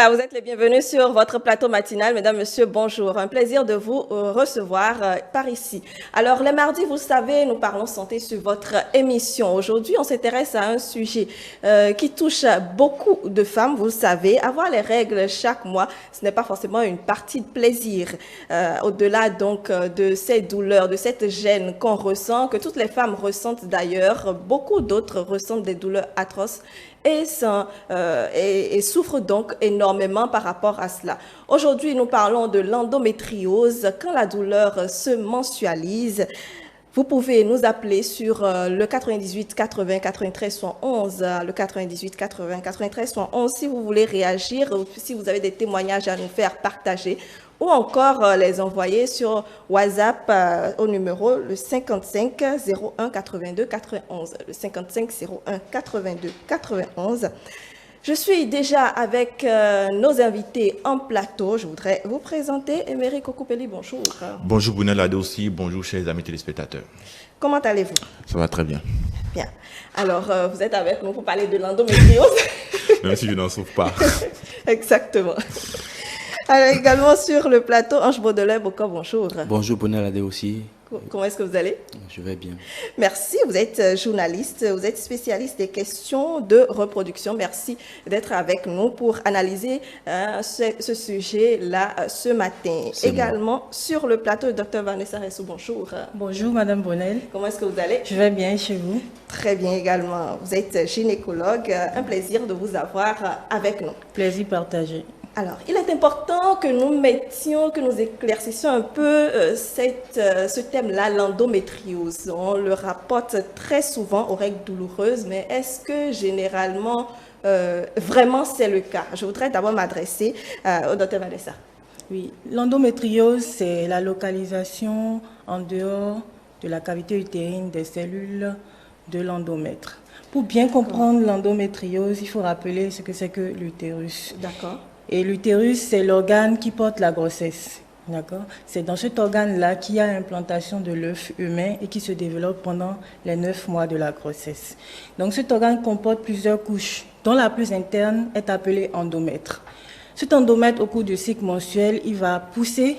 Voilà, vous êtes les bienvenus sur votre plateau matinal. Mesdames, Messieurs, bonjour. Un plaisir de vous recevoir par ici. Alors, les mardis, vous le savez, nous parlons santé sur votre émission. Aujourd'hui, on s'intéresse à un sujet qui touche beaucoup de femmes. Vous le savez, avoir les règles chaque mois, ce n'est pas forcément une partie de plaisir. Au-delà donc de ces douleurs, de cette gêne qu'on ressent, que toutes les femmes ressentent d'ailleurs, beaucoup d'autres ressentent des douleurs atroces et souffrent donc énormément par rapport à cela. Aujourd'hui, nous parlons de l'endométriose. Quand la douleur se mensualise, vous pouvez nous appeler sur le 98 80 93 71, le 98 80 93 71 si vous voulez réagir, ou si vous avez des témoignages à nous faire partager, ou encore les envoyer sur WhatsApp au numéro le 55 01 82 91, le 55 01 82 91. Je suis déjà avec nos invités en plateau. Je voudrais vous présenter Émeric Okupeli, bonjour. Bonjour Bounel Adossi, bonjour chers amis téléspectateurs. Comment allez-vous? Ça va très bien. Bien. Alors, vous êtes avec nous pour parler de l'endométriose. Même si je n'en souffre pas. Exactement. Alors, également sur le plateau, Ange Baudelaire, bonjour. Bonjour Bounel Adossi. Comment est-ce que vous allez? Je vais bien. Merci, vous êtes journaliste, vous êtes spécialiste des questions de reproduction. Merci d'être avec nous pour analyser ce sujet-là ce matin. Également sur le plateau, le docteur Vanessa Ressou, bonjour. Bonjour Madame Bonnel. Comment est-ce que vous allez? Je vais bien chez vous. Très bien également. Vous êtes gynécologue. Un plaisir de vous avoir avec nous. Plaisir partagé. Alors, il est important que nous éclaircissions un peu ce thème-là, l'endométriose. On le rapporte très souvent aux règles douloureuses, mais est-ce que généralement, vraiment c'est le cas? Je voudrais d'abord m'adresser au docteur Vanessa. Oui, l'endométriose, c'est la localisation en dehors de la cavité utérine des cellules de l'endomètre. Pour bien comprendre l'endométriose, il faut rappeler ce que c'est que l'utérus. D'accord. Et l'utérus, c'est l'organe qui porte la grossesse. D'accord? C'est dans cet organe-là qu'il y a l'implantation de l'œuf humain et qui se développe pendant les 9 mois de la grossesse. Donc cet organe comporte plusieurs couches, dont la plus interne est appelée endomètre. Cet endomètre, au cours du cycle mensuel, il va pousser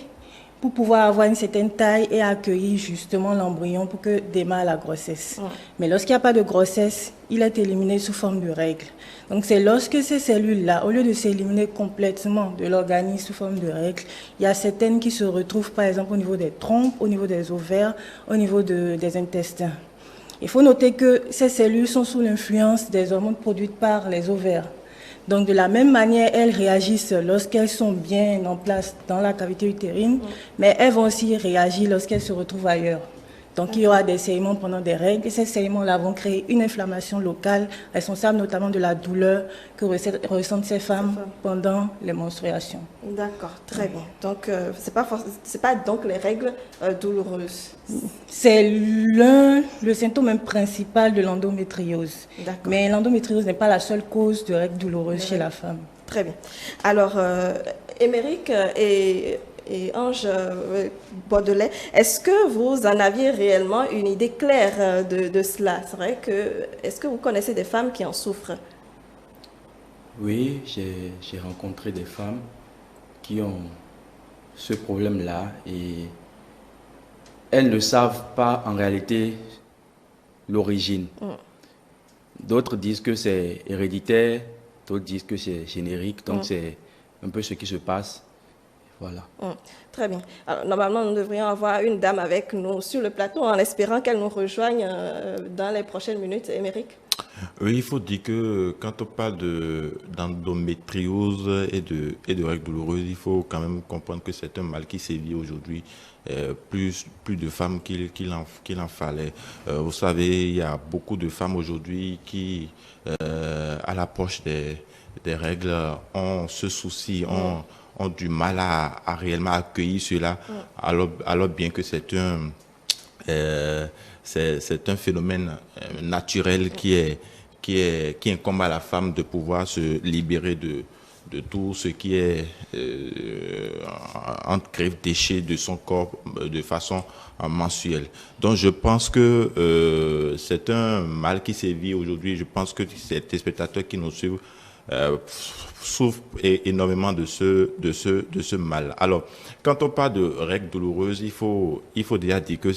pour pouvoir avoir une certaine taille et accueillir justement l'embryon pour que démarre la grossesse. Ouais. Mais lorsqu'il n'y a pas de grossesse, il est éliminé sous forme de règles. Donc c'est lorsque ces cellules-là, au lieu de s'éliminer complètement de l'organisme sous forme de règles, il y a certaines qui se retrouvent par exemple au niveau des trompes, au niveau des ovaires, au niveau des intestins. Il faut noter que ces cellules sont sous l'influence des hormones produites par les ovaires. Donc de la même manière, elles réagissent lorsqu'elles sont bien en place dans la cavité utérine, mais elles vont aussi réagir lorsqu'elles se retrouvent ailleurs. Donc il y aura des saignements pendant des règles et ces saignements-là vont créer une inflammation locale responsable notamment de la douleur que ressentent ces femmes pendant les menstruations. D'accord, très bien. Donc c'est pas donc les règles douloureuses. C'est le symptôme principal de l'endométriose. Mais l'endométriose n'est pas la seule cause de règles douloureuses chez la femme. Très bien. Alors, Émeric et Ange Baudelaire, est-ce que vous en aviez réellement une idée claire de cela? C'est vrai que, est-ce que vous connaissez des femmes qui en souffrent? Oui, j'ai rencontré des femmes qui ont ce problème-là et elles ne savent pas en réalité l'origine. D'autres disent que c'est héréditaire, d'autres disent que c'est générique, donc c'est un peu ce qui se passe. Voilà. Très bien. Alors, normalement, nous devrions avoir une dame avec nous sur le plateau en espérant qu'elle nous rejoigne dans les prochaines minutes. Émeric? Oui, il faut dire que quand on parle d'endométriose et de règles douloureuses, il faut quand même comprendre que c'est un mal qui sévit aujourd'hui plus de femmes qu'il en fallait. Vous savez, il y a beaucoup de femmes aujourd'hui qui, à l'approche des règles, ont ce souci, ont du mal à réellement accueillir cela, alors bien que c'est un phénomène naturel qui incombe à la femme de pouvoir se libérer de tout ce qui est entre griffes, déchets de son corps de façon mensuelle. Donc je pense que c'est un mal qui sévit aujourd'hui. Je pense que ces téléspectateurs qui nous suivent souffrent énormément de ce mal. Alors, quand on parle de règles douloureuses, il faut déjà dire que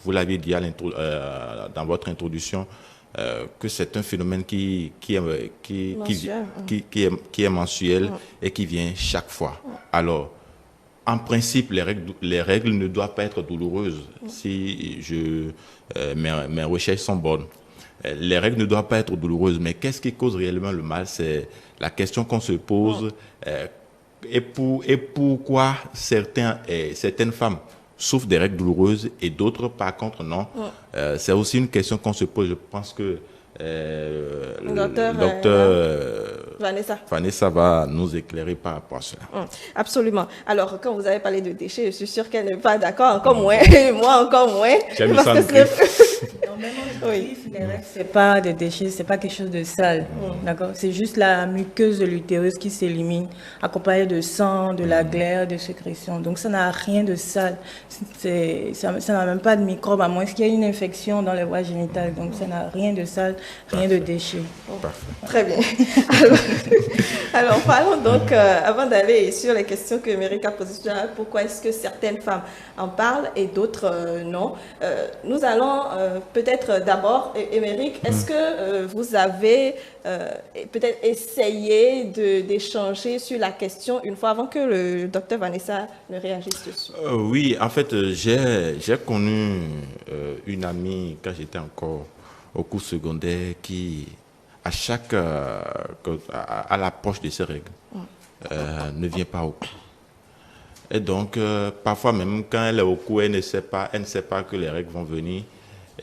vous l'aviez dit dans votre introduction, que c'est un phénomène qui est mensuel et qui vient chaque fois. Alors, en principe, les règles ne doivent pas être douloureuses si mes recherches sont bonnes. Les règles ne doivent pas être douloureuses, mais qu'est-ce qui cause réellement le mal? C'est la question qu'on se pose. Et pourquoi certaines femmes souffrent des règles douloureuses et d'autres, par contre, non. C'est aussi une question qu'on se pose. Je pense que le docteur Vanessa va nous éclairer par rapport à cela. Absolument. Alors, quand vous avez parlé de déchets, je suis sûre qu'elle n'est pas d'accord, encore moins, moi encore moins. J'ai mis ça en oui. Les règles, ce n'est pas des déchets, ce n'est pas quelque chose de sale. D'accord? C'est juste la muqueuse de l'utérus qui s'élimine, accompagnée de sang, de la glaire, de sécrétion. Donc, ça n'a rien de sale. Ça n'a même pas de microbes, à moins qu'il y ait une infection dans les voies génitales. Donc, ça n'a rien de sale, rien de déchets. Très bien. Alors, parlons donc, avant d'aller sur les questions que Émeric a posées, pourquoi est-ce que certaines femmes en parlent et d'autres non. Nous allons peut-être d'abord, Émeric, est-ce que vous avez peut-être essayé d'échanger sur la question une fois avant que le docteur Vanessa ne réagisse dessus? Oui, en fait, j'ai connu une amie quand j'étais encore au cours secondaire qui, à l'approche de ces règles, ne vient pas au cours. Et donc, parfois même quand elle est au cours, elle ne sait pas que les règles vont venir.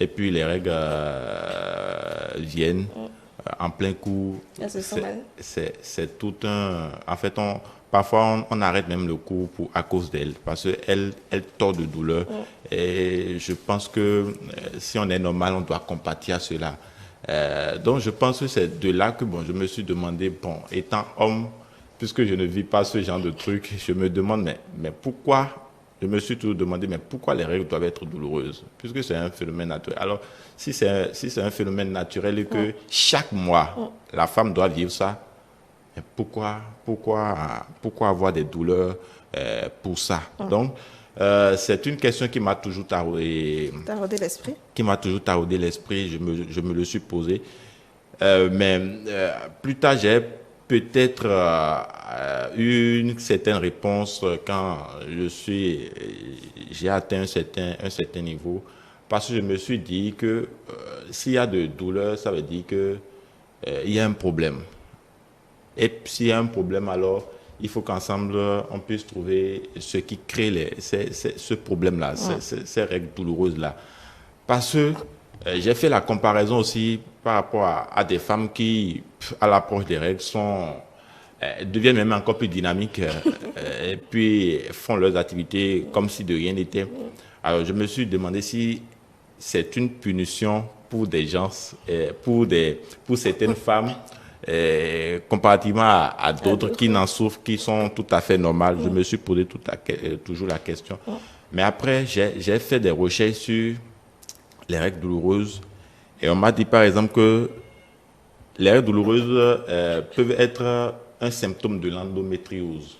Et puis les règles viennent en plein cours. C'est tout un... En fait, parfois on arrête même le cours à cause d'elle, parce qu'elle tord de douleur. Et je pense que si on est normal, on doit compatir à cela. Donc je pense que c'est de là que je me suis demandé, étant homme, puisque je ne vis pas ce genre de truc, je me demande, mais pourquoi? Je me suis toujours demandé, mais pourquoi les règles doivent être douloureuses? Puisque c'est un phénomène naturel. Alors, si c'est un phénomène naturel et que chaque mois, la femme doit vivre ça, mais pourquoi avoir des douleurs pour ça? Donc, c'est une question qui m'a toujours taraudé l'esprit. Qui m'a toujours taraudé l'esprit, je me le suis posé. Mais plus tard, j'ai peut-être eu une certaine réponse quand j'ai atteint un certain niveau, parce que je me suis dit que s'il y a de douleur, ça veut dire que il y a un problème. Et s'il y a un problème, alors il faut qu'ensemble on puisse trouver ce qui crée ce problème-là, ces règles douloureuses-là. Parce que j'ai fait la comparaison aussi par rapport à des femmes qui, à l'approche des règles, deviennent même encore plus dynamiques et puis font leurs activités comme si de rien n'était. Alors je me suis demandé si c'est une punition pour des gens, pour certaines femmes, comparativement à d'autres qui n'en souffrent, qui sont tout à fait normales. Je me suis posé toujours la question. Mais après, j'ai fait des recherches sur les règles douloureuses. Et on m'a dit par exemple que les règles douloureuses peuvent être un symptôme de l'endométriose.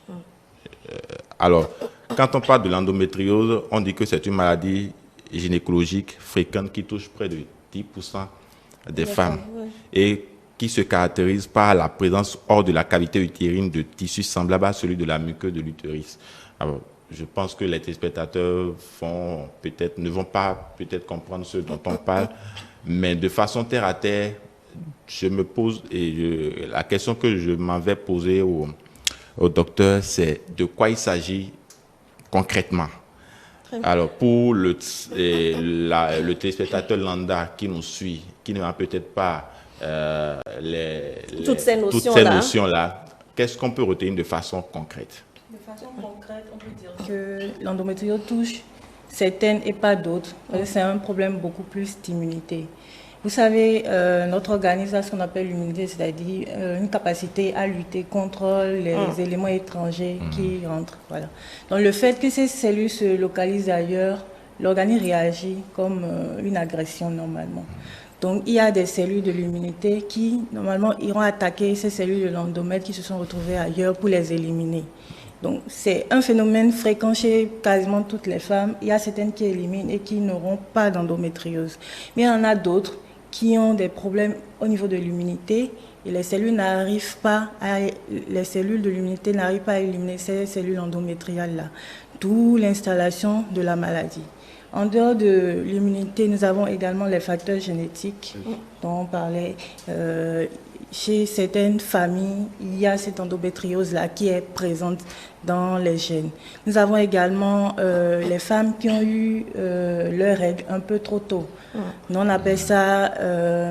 Alors, quand on parle de l'endométriose, on dit que c'est une maladie gynécologique fréquente qui touche près de 10% des femmes et qui se caractérise par la présence hors de la cavité utérine de tissus semblables à celui de la muqueuse de l'utérus. Alors, je pense que les téléspectateurs ne vont pas comprendre ce dont on parle, mais de façon terre à terre, je me pose, la question que je m'avais posée au docteur, c'est de quoi il s'agit concrètement. Alors, pour le téléspectateur lambda qui nous suit, qui n'a peut-être pas toutes ces notions-là, qu'est-ce qu'on peut retenir de façon concrète? De façon concrète, on peut dire que l'endométriose touche certaines et pas d'autres. C'est un problème beaucoup plus d'immunité. Vous savez, notre organisme a ce qu'on appelle l'immunité, c'est-à-dire une capacité à lutter contre les éléments étrangers qui rentrent. Voilà. Donc le fait que ces cellules se localisent ailleurs, l'organisme réagit comme une agression normalement. Donc, il y a des cellules de l'immunité qui, normalement, iront attaquer ces cellules de l'endomètre qui se sont retrouvées ailleurs pour les éliminer. Donc, c'est un phénomène fréquent chez quasiment toutes les femmes. Il y a certaines qui éliminent et qui n'auront pas d'endométriose. Mais il y en a d'autres qui ont des problèmes au niveau de l'immunité et les cellules de l'immunité n'arrivent pas à éliminer ces cellules endométriales-là, d'où l'installation de la maladie. En dehors de l'immunité, nous avons également les facteurs génétiques dont on parlait. Chez certaines familles, il y a cette endométriose-là qui est présente dans les gènes. Nous avons également les femmes qui ont eu leurs règles un peu trop tôt. Nous, on appelle ça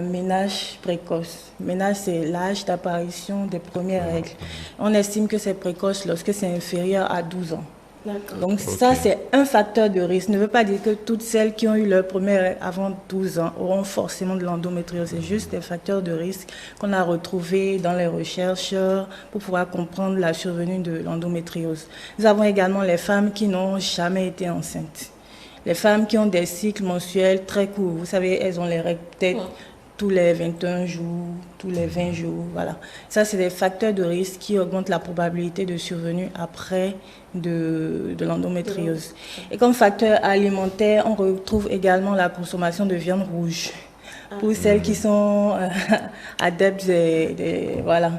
ménage précoce. Ménage, c'est l'âge d'apparition des premières règles. On estime que c'est précoce lorsque c'est inférieur à 12 ans. Donc ça, c'est un facteur de risque. Ne veut pas dire que toutes celles qui ont eu leur première avant 12 ans auront forcément de l'endométriose. C'est juste des facteurs de risque qu'on a retrouvés dans les recherches pour pouvoir comprendre la survenue de l'endométriose. Nous avons également les femmes qui n'ont jamais été enceintes. Les femmes qui ont des cycles menstruels très courts. Vous savez, elles ont les règles peut-être tous les 21 jours, tous les 20 jours, voilà. Ça, c'est des facteurs de risque qui augmentent la probabilité de survenue après de l'endométriose. Et comme facteur alimentaire, on retrouve également la consommation de viande rouge. Pour celles qui sont adeptes de la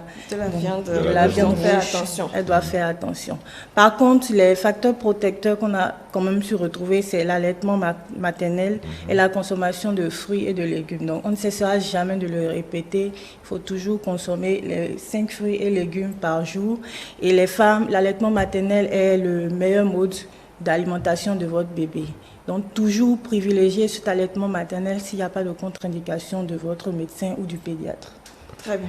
viande rouge, elles doivent faire attention. Par contre, les facteurs protecteurs qu'on a quand même su retrouver, c'est l'allaitement maternel et la consommation de fruits et de légumes. Donc, on ne cessera jamais de le répéter. Il faut toujours consommer les 5 fruits et légumes par jour. Et les femmes, l'allaitement maternel est le meilleur mode d'alimentation de votre bébé. Donc, toujours privilégier cet allaitement maternel s'il n'y a pas de contre-indication de votre médecin ou du pédiatre. Très bien.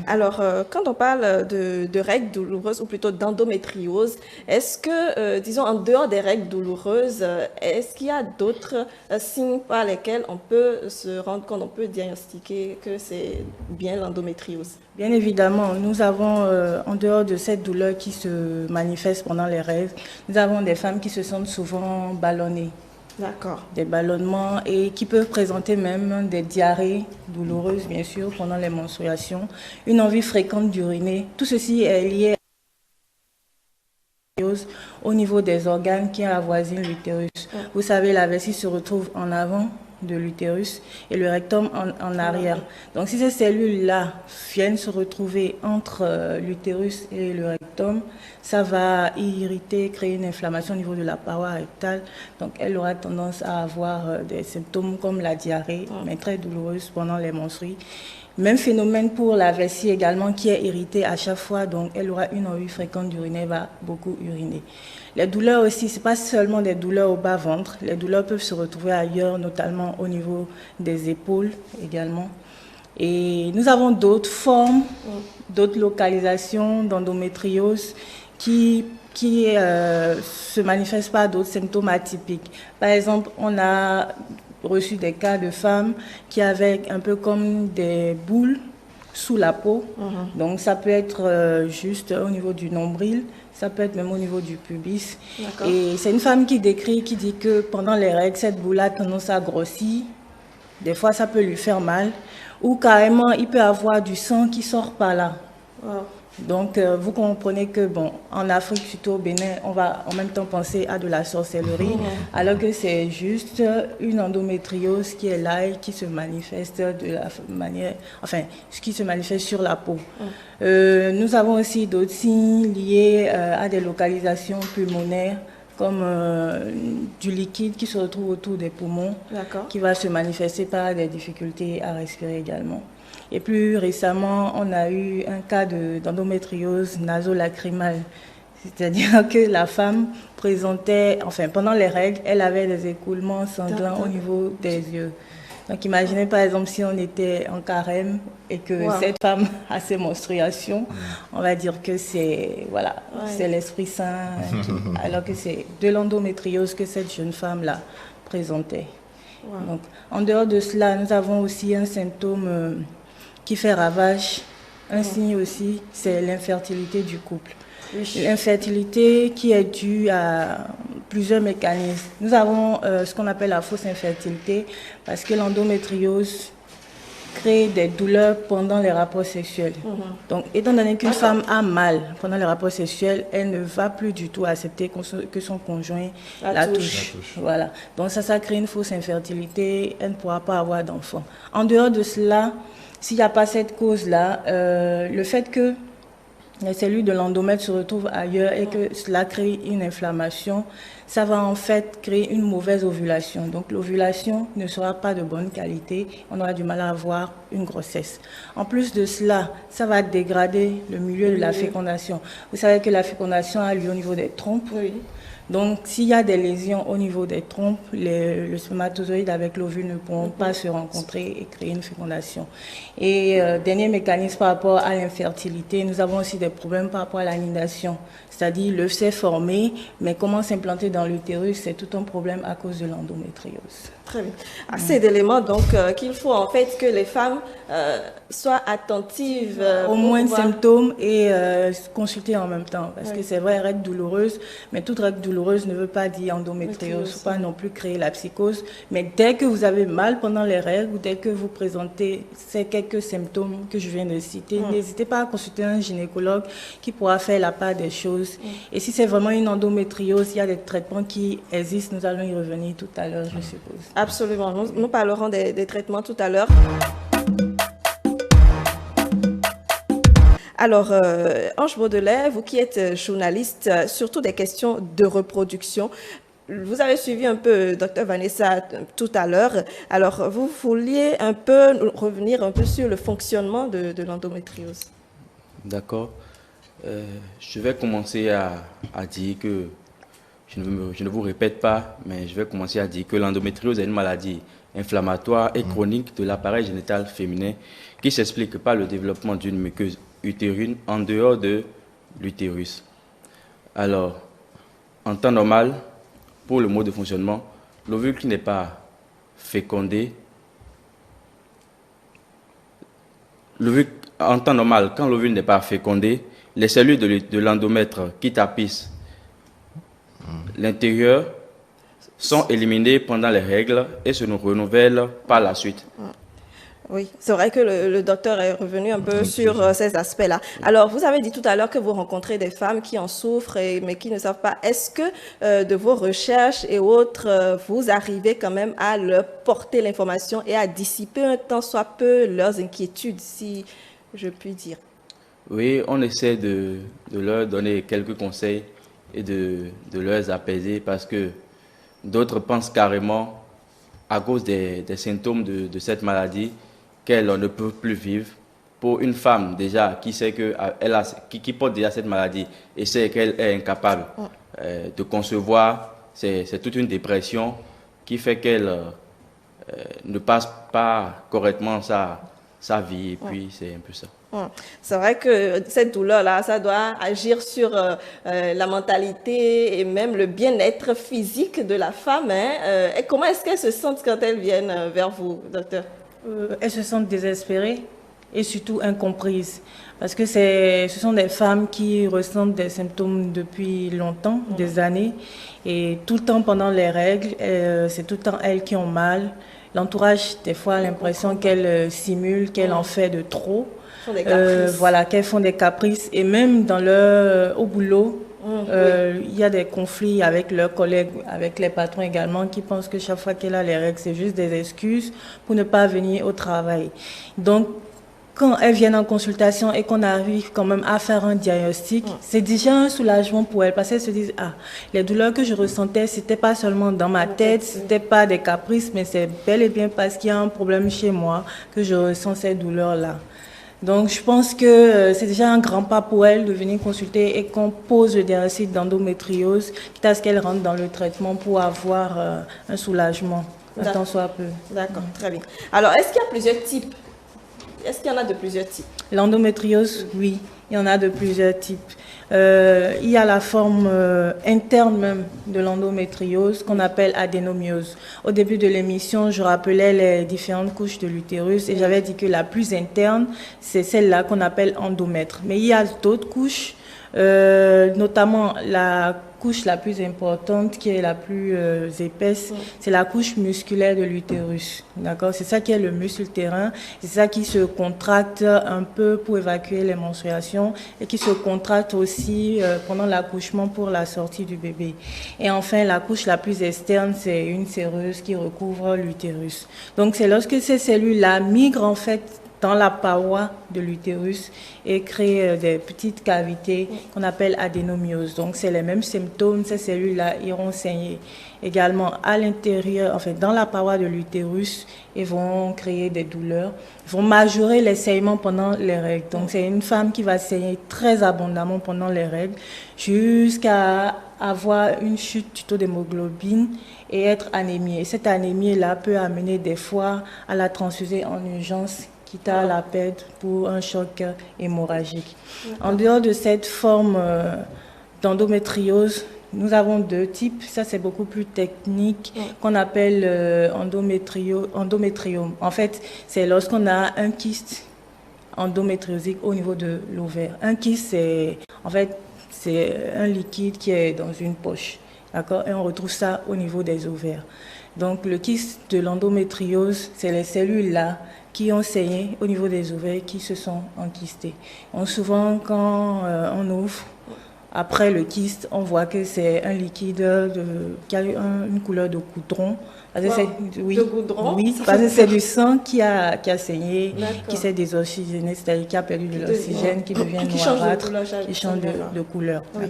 Alors, quand on parle de règles douloureuses, ou plutôt d'endométriose, est-ce que, disons, en dehors des règles douloureuses, est-ce qu'il y a d'autres signes par lesquels on peut se rendre compte, on peut diagnostiquer que c'est bien l'endométriose? Bien évidemment, nous avons, en dehors de cette douleur qui se manifeste pendant les règles, nous avons des femmes qui se sentent souvent ballonnées. D'accord. Des ballonnements et qui peuvent présenter même des diarrhées douloureuses, bien sûr, pendant les menstruations, une envie fréquente d'uriner. Tout ceci est lié au niveau des organes qui avoisinent l'utérus. Vous savez, la vessie se retrouve en avant de l'utérus et le rectum en arrière. Donc, si ces cellules-là viennent se retrouver entre l'utérus et le rectum, ça va irriter, créer une inflammation au niveau de la paroi rectale. Donc, elle aura tendance à avoir des symptômes comme la diarrhée, mais très douloureuse pendant les menstrues. Même phénomène pour la vessie également qui est irritée à chaque fois, donc elle aura une envie fréquente d'uriner, va beaucoup uriner. Les douleurs aussi, ce n'est pas seulement des douleurs au bas-ventre, les douleurs peuvent se retrouver ailleurs, notamment au niveau des épaules également. Et nous avons d'autres formes, d'autres localisations d'endométriose qui se manifestent par d'autres symptômes atypiques. Par exemple, on a reçu des cas de femmes qui avaient un peu comme des boules sous la peau. Donc ça peut être juste au niveau du nombril, ça peut être même au niveau du pubis. Et c'est une femme qui décrit, qui dit que pendant les règles, cette boule a tendance à grossir. Des fois, ça peut lui faire mal. Ou carrément, il peut avoir du sang qui sort par là. Donc, vous comprenez que, bon, en Afrique, surtout au Bénin, on va en même temps penser à de la sorcellerie, alors que c'est juste une endométriose qui est là et qui se manifeste de la manière, enfin, ce qui se manifeste sur la peau. Nous avons aussi d'autres signes liés à des localisations pulmonaires, comme du liquide qui se retrouve autour des poumons, qui va se manifester par des difficultés à respirer également. Et plus récemment, on a eu un cas d'endométriose nasolacrymale, c'est-à-dire que la femme présentait, enfin pendant les règles, elle avait des écoulements sanguins au niveau des yeux. Donc imaginez par exemple si on était en carême et que cette femme a ses menstruations, on va dire que c'est c'est l'Esprit Saint, alors que c'est de l'endométriose que cette jeune femme-là présentait. Donc, en dehors de cela, nous avons aussi un symptôme qui fait ravage. Un signe aussi, c'est l'infertilité du couple. L'infertilité qui est due à plusieurs mécanismes. Nous avons ce qu'on appelle la fausse infertilité parce que l'endométriose crée des douleurs pendant les rapports sexuels. Donc, étant donné qu'une femme a mal pendant les rapports sexuels, elle ne va plus du tout accepter que son conjoint la touche. Voilà. Donc, ça crée une fausse infertilité, elle ne pourra pas avoir d'enfant. En dehors de cela, s'il n'y a pas cette cause-là, le fait que les cellules de l'endomètre se retrouvent ailleurs et que cela crée une inflammation, ça va en fait créer une mauvaise ovulation. Donc l'ovulation ne sera pas de bonne qualité, on aura du mal à avoir une grossesse. En plus de cela, ça va dégrader le milieu de la fécondation. Vous savez que la fécondation a lieu au niveau des trompes. Oui. Donc, s'il y a des lésions au niveau des trompes, le spermatozoïde avec l'ovule ne pourront pas se rencontrer et créer une fécondation. Et dernier mécanisme par rapport à l'infertilité, nous avons aussi des problèmes par rapport à l'anidation. C'est-à-dire, l'œuf s'est formé, mais comment s'implanter dans l'utérus, c'est tout un problème à cause de l'endométriose. Très bien. Assez d'éléments, donc, qu'il faut en fait que les femmes soient attentives. Au moins de symptômes et consulter en même temps. Parce que c'est vrai, règle douloureuse, mais toute règle douloureuse ne veut pas dire endométriose. Il ne faut pas non plus créer la psychose. Mais dès que vous avez mal pendant les règles ou dès que vous présentez ces quelques symptômes que je viens de citer, n'hésitez pas à consulter un gynécologue qui pourra faire la part des choses. Et si c'est vraiment une endométriose, il y a des traitements qui existent. Nous allons y revenir tout à l'heure, je suppose. Absolument. Nous parlerons des traitements tout à l'heure. Alors, Ange Baudelaire, vous qui êtes journaliste, surtout des questions de reproduction, vous avez suivi un peu Dr Vanessa tout à l'heure. Alors, vous vouliez un peu revenir un peu sur le fonctionnement de l'endométriose. D'accord. Je vais commencer à dire que, je ne vous répète pas, mais je vais commencer à dire que l'endométriose est une maladie inflammatoire et chronique de l'appareil génital féminin qui s'explique par le développement d'une muqueuse utérine en dehors de l'utérus. Alors, en temps normal, pour le mode de fonctionnement, l'ovule qui n'est pas fécondé, en temps normal, quand l'ovule n'est pas fécondé, les cellules de l'endomètre qui tapissent l'intérieur sont éliminées pendant les règles et se renouvellent par la suite. Oui, c'est vrai que le docteur est revenu un peu sur ces aspects-là. Alors, vous avez dit tout à l'heure que vous rencontrez des femmes qui en souffrent, mais qui ne savent pas. Est-ce que de vos recherches et autres, vous arrivez quand même à leur porter l'information et à dissiper un tant soit peu leurs inquiétudes, si je puis dire? Oui, on essaie de leur donner quelques conseils et de les apaiser parce que d'autres pensent carrément, à cause des symptômes de cette maladie, qu'elle ne peut plus vivre. Pour une femme déjà qui sait qui porte déjà cette maladie et sait qu'elle est incapable de concevoir, c'est toute une dépression qui fait qu'elle ne passe pas correctement sa vie et puis c'est un peu ça. C'est vrai que cette douleur-là, ça doit agir sur la mentalité et même le bien-être physique de la femme. Et comment est-ce qu'elles se sentent quand elles viennent vers vous, docteur? Elles se sentent désespérées et surtout incomprises. Parce que ce sont des femmes qui ressentent des symptômes depuis longtemps, des années. Et tout le temps pendant les règles, c'est tout le temps elles qui ont mal. L'entourage, des fois, a l'impression qu'elles simulent, qu'elles en fait de trop. Voilà, qu'elles font des caprices. Et même au boulot, il y a des conflits avec leurs collègues, avec les patrons également, qui pensent que chaque fois qu'elle a les règles, c'est juste des excuses pour ne pas venir au travail. Donc, quand elles viennent en consultation et qu'on arrive quand même à faire un diagnostic, c'est déjà un soulagement pour elles parce qu'elles se disent, les douleurs que je ressentais, c'était pas seulement dans ma tête, c'était pas des caprices, mais c'est bel et bien parce qu'il y a un problème chez moi que je ressens ces douleurs-là. Donc, je pense que c'est déjà un grand pas pour elles de venir consulter et qu'on pose le diagnostic d'endométriose, quitte à ce qu'elles rentrent dans le traitement pour avoir un soulagement, un tant soit peu. D'accord, très bien. Alors, est-ce qu'il y a plusieurs types? Est-ce qu'il y en a de plusieurs types? L'endométriose, oui, il y en a de plusieurs types. Il y a la forme interne même de l'endométriose qu'on appelle adénomiose. Au début de l'émission, je rappelais les différentes couches de l'utérus et j'avais dit que la plus interne, c'est celle-là qu'on appelle endomètre. Mais il y a d'autres couches, notamment la couche la plus importante, qui est la plus épaisse, c'est la couche musculaire de l'utérus. D'accord? C'est ça qui est le muscle utérin. C'est ça qui se contracte un peu pour évacuer les menstruations et qui se contracte aussi pendant l'accouchement pour la sortie du bébé. Et enfin, la couche la plus externe, c'est une séreuse qui recouvre l'utérus. Donc, c'est lorsque ces cellules-là migrent en fait dans la paroi de l'utérus et créent des petites cavités qu'on appelle adénomiose. Donc, c'est les mêmes symptômes. Ces cellules-là iront saigner également à l'intérieur, en fait, dans la paroi de l'utérus et vont créer des douleurs, vont majorer les saignements pendant les règles. Donc, c'est une femme qui va saigner très abondamment pendant les règles jusqu'à avoir une chute du taux d'hémoglobine et être anémie. Et cette anémie-là peut amener des fois à la transfuser en urgence, quitte à la perdre pour un choc hémorragique. En dehors de cette forme d'endométriose, nous avons deux types. Ça, c'est beaucoup plus technique, qu'on appelle endométriome. En fait, c'est lorsqu'on a un kyste endométriosique au niveau de l'ovaire. Un kyste, c'est un liquide qui est dans une poche. D'accord? Et on retrouve ça au niveau des ovaires. Donc, le kyste de l'endométriose, c'est les cellules-là qui ont saigné au niveau des ovaires, qui se sont enkystées. Souvent, quand on ouvre, après le kyste, on voit que c'est un liquide qui a une couleur de goudron. De goudron? Oui, parce que c'est du sang qui a saigné, qui s'est désoxygéné, c'est-à-dire qui a perdu de l'oxygène, qui devient noirâtre, qui change de couleur. Oui.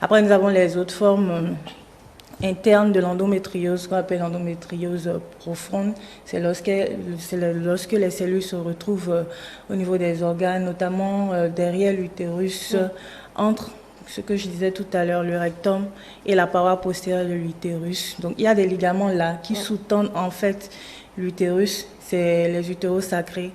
Après, nous avons les autres formes interne de l'endométriose, qu'on appelle l'endométriose profonde. C'est lorsque les cellules se retrouvent au niveau des organes, notamment derrière l'utérus, entre ce que je disais tout à l'heure, le rectum et la paroi postérieure de l'utérus. Donc il y a des ligaments là qui sous-tendent en fait l'utérus, c'est les utérus sacrés.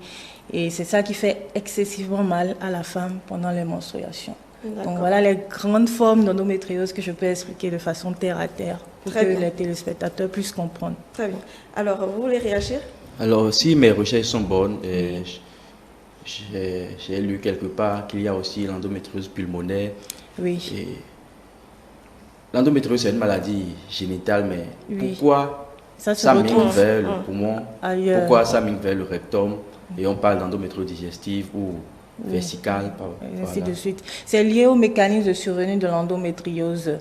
Et c'est ça qui fait excessivement mal à la femme pendant les menstruations. Donc voilà les grandes formes d'endométriose que je peux expliquer de façon terre à terre pour que les téléspectateurs puissent comprendre. Très bien. Alors, vous voulez réagir? Alors, si mes recherches sont bonnes, j'ai lu quelque part qu'il y a aussi l'endométriose pulmonaire. Oui. L'endométriose, c'est une maladie génitale, mais pourquoi ça migre vers le poumon? Pourquoi ça migre vers le rectum? Et on parle d'endométriose digestive ou vesicale, ainsi de suite. C'est lié au mécanisme de survenue de l'endométriose.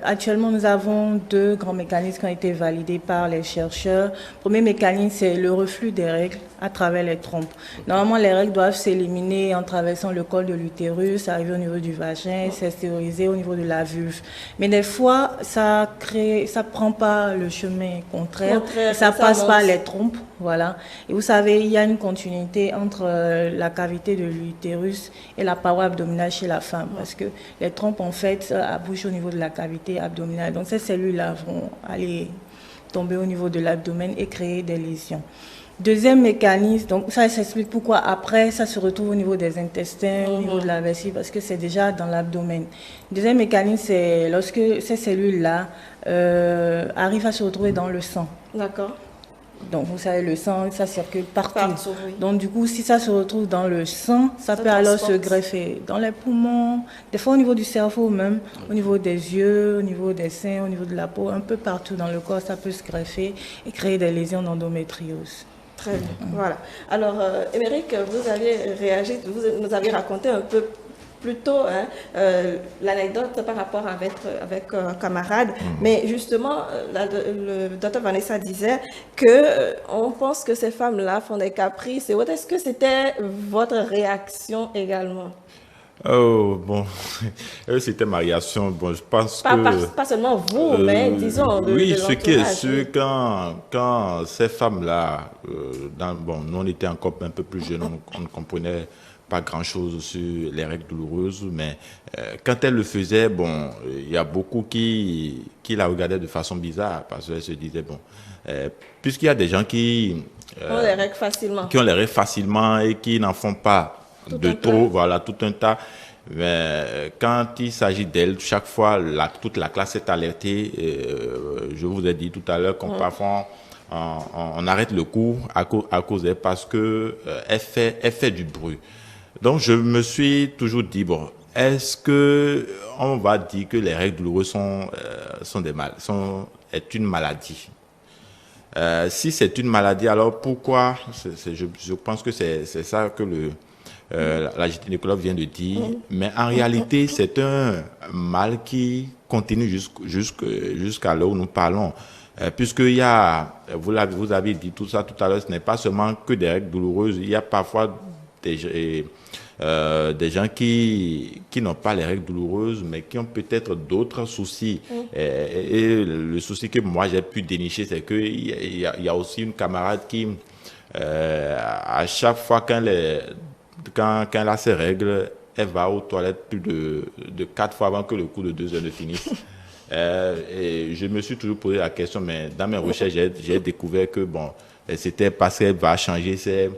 Actuellement, nous avons deux grands mécanismes qui ont été validés par les chercheurs. Le premier mécanisme, c'est le reflux des règles à travers les trompes. Normalement, les règles doivent s'éliminer en traversant le col de l'utérus, arriver au niveau du vagin, s'extérioriser au niveau de la vulve. Mais des fois, ça prend pas le chemin contraire ça passe par les trompes. Voilà. Et vous savez, il y a une continuité entre la cavité de l'utérus et la paroi abdominale chez la femme, parce que les trompes, en fait, aboutissent au niveau de la cavité abdominale. Donc, ces cellules-là vont aller tomber au niveau de l'abdomen et créer des lésions. Deuxième mécanisme, donc ça s'explique pourquoi après ça se retrouve au niveau des intestins, au niveau de la vessie, parce que c'est déjà dans l'abdomen. Deuxième mécanisme, c'est lorsque ces cellules-là arrivent à se retrouver dans le sang. D'accord. Donc, vous savez, le sang, ça circule partout. Oui. Donc, du coup, si ça se retrouve dans le sang, ça peut alors se greffer dans les poumons, des fois au niveau du cerveau même, au niveau des yeux, au niveau des seins, au niveau de la peau, un peu partout dans le corps, ça peut se greffer et créer des lésions d'endométriose. Très bien, voilà. Alors, Émeric, vous avez réagi, vous nous avez raconté un peu plus tôt l'anecdote par rapport avec camarade. Mais justement, le docteur Vanessa disait qu'on pense que ces femmes-là font des caprices. Est-ce que c'était votre réaction également? Oh, bon, c'était ma réaction. Bon, je pense pas seulement vous, mais disons oui, ce qui est sûr, quand ces femmes-là, nous on était encore un peu plus jeunes, on ne comprenait pas grand-chose sur les règles douloureuses, mais quand elle le faisait, bon, il y a beaucoup qui la regardaient de façon bizarre, parce qu'elle se disait, bon, puisqu'il y a des gens qui ont les règles facilement. Qui ont les règles facilement et qui n'en font pas de trop, voilà, tout un tas. Mais quand il s'agit d'elle, chaque fois, toute la classe est alertée. Je vous ai dit tout à l'heure qu'on parfois on arrête le cours à cause d'elle parce que elle fait du bruit. Donc je me suis toujours dit, bon, est-ce que on va dire que les règles douloureuses est une maladie? Si c'est une maladie, alors pourquoi? Je pense que c'est ça que la gynécologue vient de dire. Mais en réalité, c'est un mal qui continue jusqu'à l'heure où nous parlons. Puisqu'il y a, vous avez dit tout ça tout à l'heure, ce n'est pas seulement que des règles douloureuses. Il y a parfois des gens qui n'ont pas les règles douloureuses, mais qui ont peut-être d'autres soucis. Et le souci que moi j'ai pu dénicher, c'est qu'il y a aussi une camarade qui, à chaque fois quand elle a ses règles, elle va aux toilettes plus de 4 fois avant que le cours de 2 heures ne finisse. Et je me suis toujours posé la question, mais dans mes recherches, j'ai découvert que bon, c'était parce qu'elle va changer ses...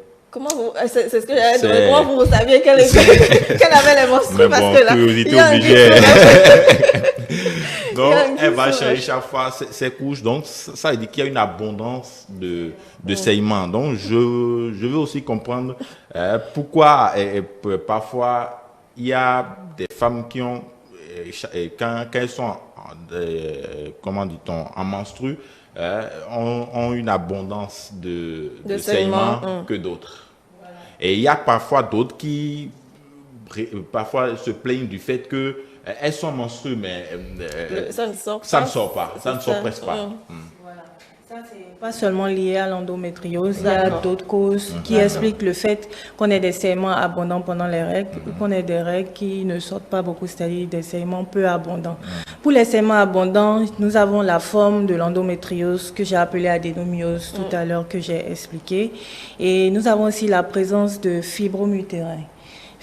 C'est ce que j'allais dire. Comment vous saviez qu'elle avait les menstrues? Parce que là, curiosité obligée. Donc, elle va changer chaque fois ses couches. Donc, ça veut dire qu'il y a une abondance de saignements. Donc, je veux aussi comprendre pourquoi parfois il y a des femmes qui ont, quand elles sont, comment dit-on, en menstru, ont une abondance de saignements que d'autres. Et il y a parfois d'autres qui parfois se plaignent du fait que elles sont menstruées, mais ça ne sort presque pas. Voilà. Ça, c'est pas seulement lié à l'endométriose, il y a d'autres causes qui expliquent le fait qu'on ait des saignements abondants pendant les règles ou qu'on ait des règles qui ne sortent pas beaucoup, c'est-à-dire des saignements peu abondants. Pour les saignements abondants, nous avons la forme de l'endométriose que j'ai appelée adénomiose tout à l'heure, que j'ai expliqué. Et nous avons aussi la présence de fibromes utérins.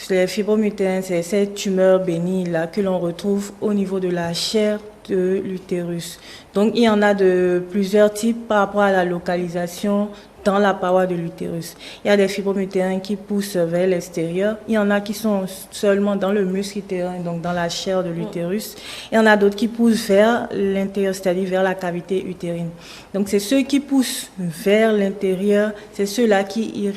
Les fibromes utérins, c'est ces tumeurs bénignes-là que l'on retrouve au niveau de la chair de l'utérus. Donc, il y en a de plusieurs types par rapport à la localisation dans la paroi de l'utérus. Il y a des fibromes utérins qui poussent vers l'extérieur. Il y en a qui sont seulement dans le muscle utérin, donc dans la chair de l'utérus. Il y en a d'autres qui poussent vers l'intérieur, c'est-à-dire vers la cavité utérine. Donc, c'est ceux qui poussent vers l'intérieur, c'est ceux-là qui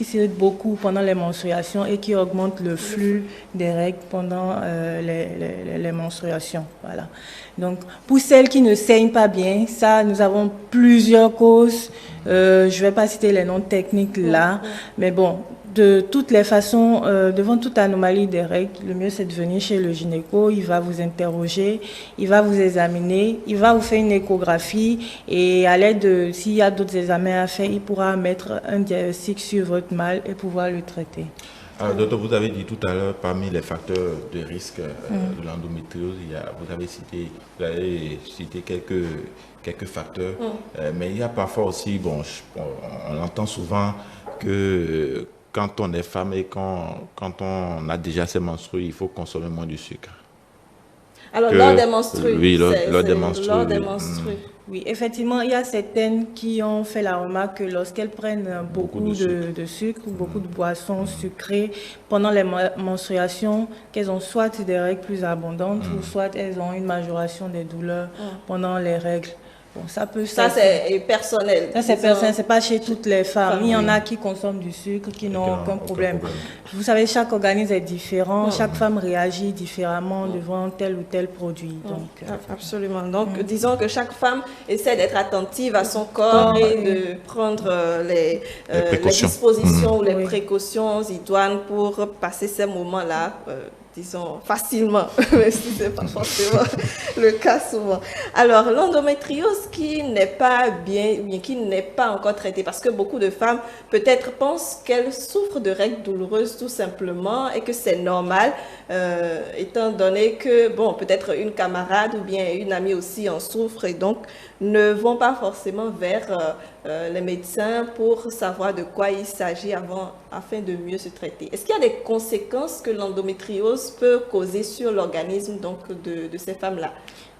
s'irritent beaucoup pendant les menstruations et qui augmentent le flux des règles pendant les menstruations. Voilà. Donc, pour celles qui ne saignent pas bien, ça, nous avons plusieurs causes. Je ne vais pas citer les noms techniques là, mais bon, de toutes les façons, devant toute anomalie des règles, le mieux c'est de venir chez le gynéco, il va vous interroger, il va vous examiner, il va vous faire une échographie et à l'aide de, s'il y a d'autres examens à faire, il pourra mettre un diagnostic sur votre mal et pouvoir le traiter. Alors, docteur, vous avez dit tout à l'heure, parmi les facteurs de risque de l'endométriose, vous avez cité quelques facteurs, mais il y a parfois aussi, on entend souvent que quand on est femme et quand on a déjà ses menstrues, il faut consommer moins de sucre. Alors, lors des menstrues. Oui, lors des menstrues. Oui, effectivement, il y a certaines qui ont fait la remarque que lorsqu'elles prennent beaucoup de sucre, beaucoup de boissons sucrées pendant les menstruations, qu'elles ont soit des règles plus abondantes ou soit elles ont une majoration des douleurs pendant les règles. Bon, ça c'est personnel. Ça c'est personnel, c'est pas chez toutes les femmes. Il y en a qui consomment du sucre, qui n'ont aucun problème. Vous savez, chaque organisme est différent, chaque femme réagit différemment devant tel ou tel produit. Donc, absolument. Donc, disons que chaque femme essaie d'être attentive à son corps et de prendre les dispositions ou les précautions idoines pour passer ces moments-là. Disons, facilement, même si ce n'est pas forcément le cas souvent. Alors, l'endométriose qui n'est pas qui n'est pas encore traitée, parce que beaucoup de femmes peut-être pensent qu'elles souffrent de règles douloureuses tout simplement et que c'est normal, étant donné que, bon, peut-être une camarade ou bien une amie aussi en souffre et donc ne vont pas forcément vers les médecins pour savoir de quoi il s'agit afin de mieux se traiter. Est-ce qu'il y a des conséquences que l'endométriose peut causer sur l'organisme de ces femmes-là?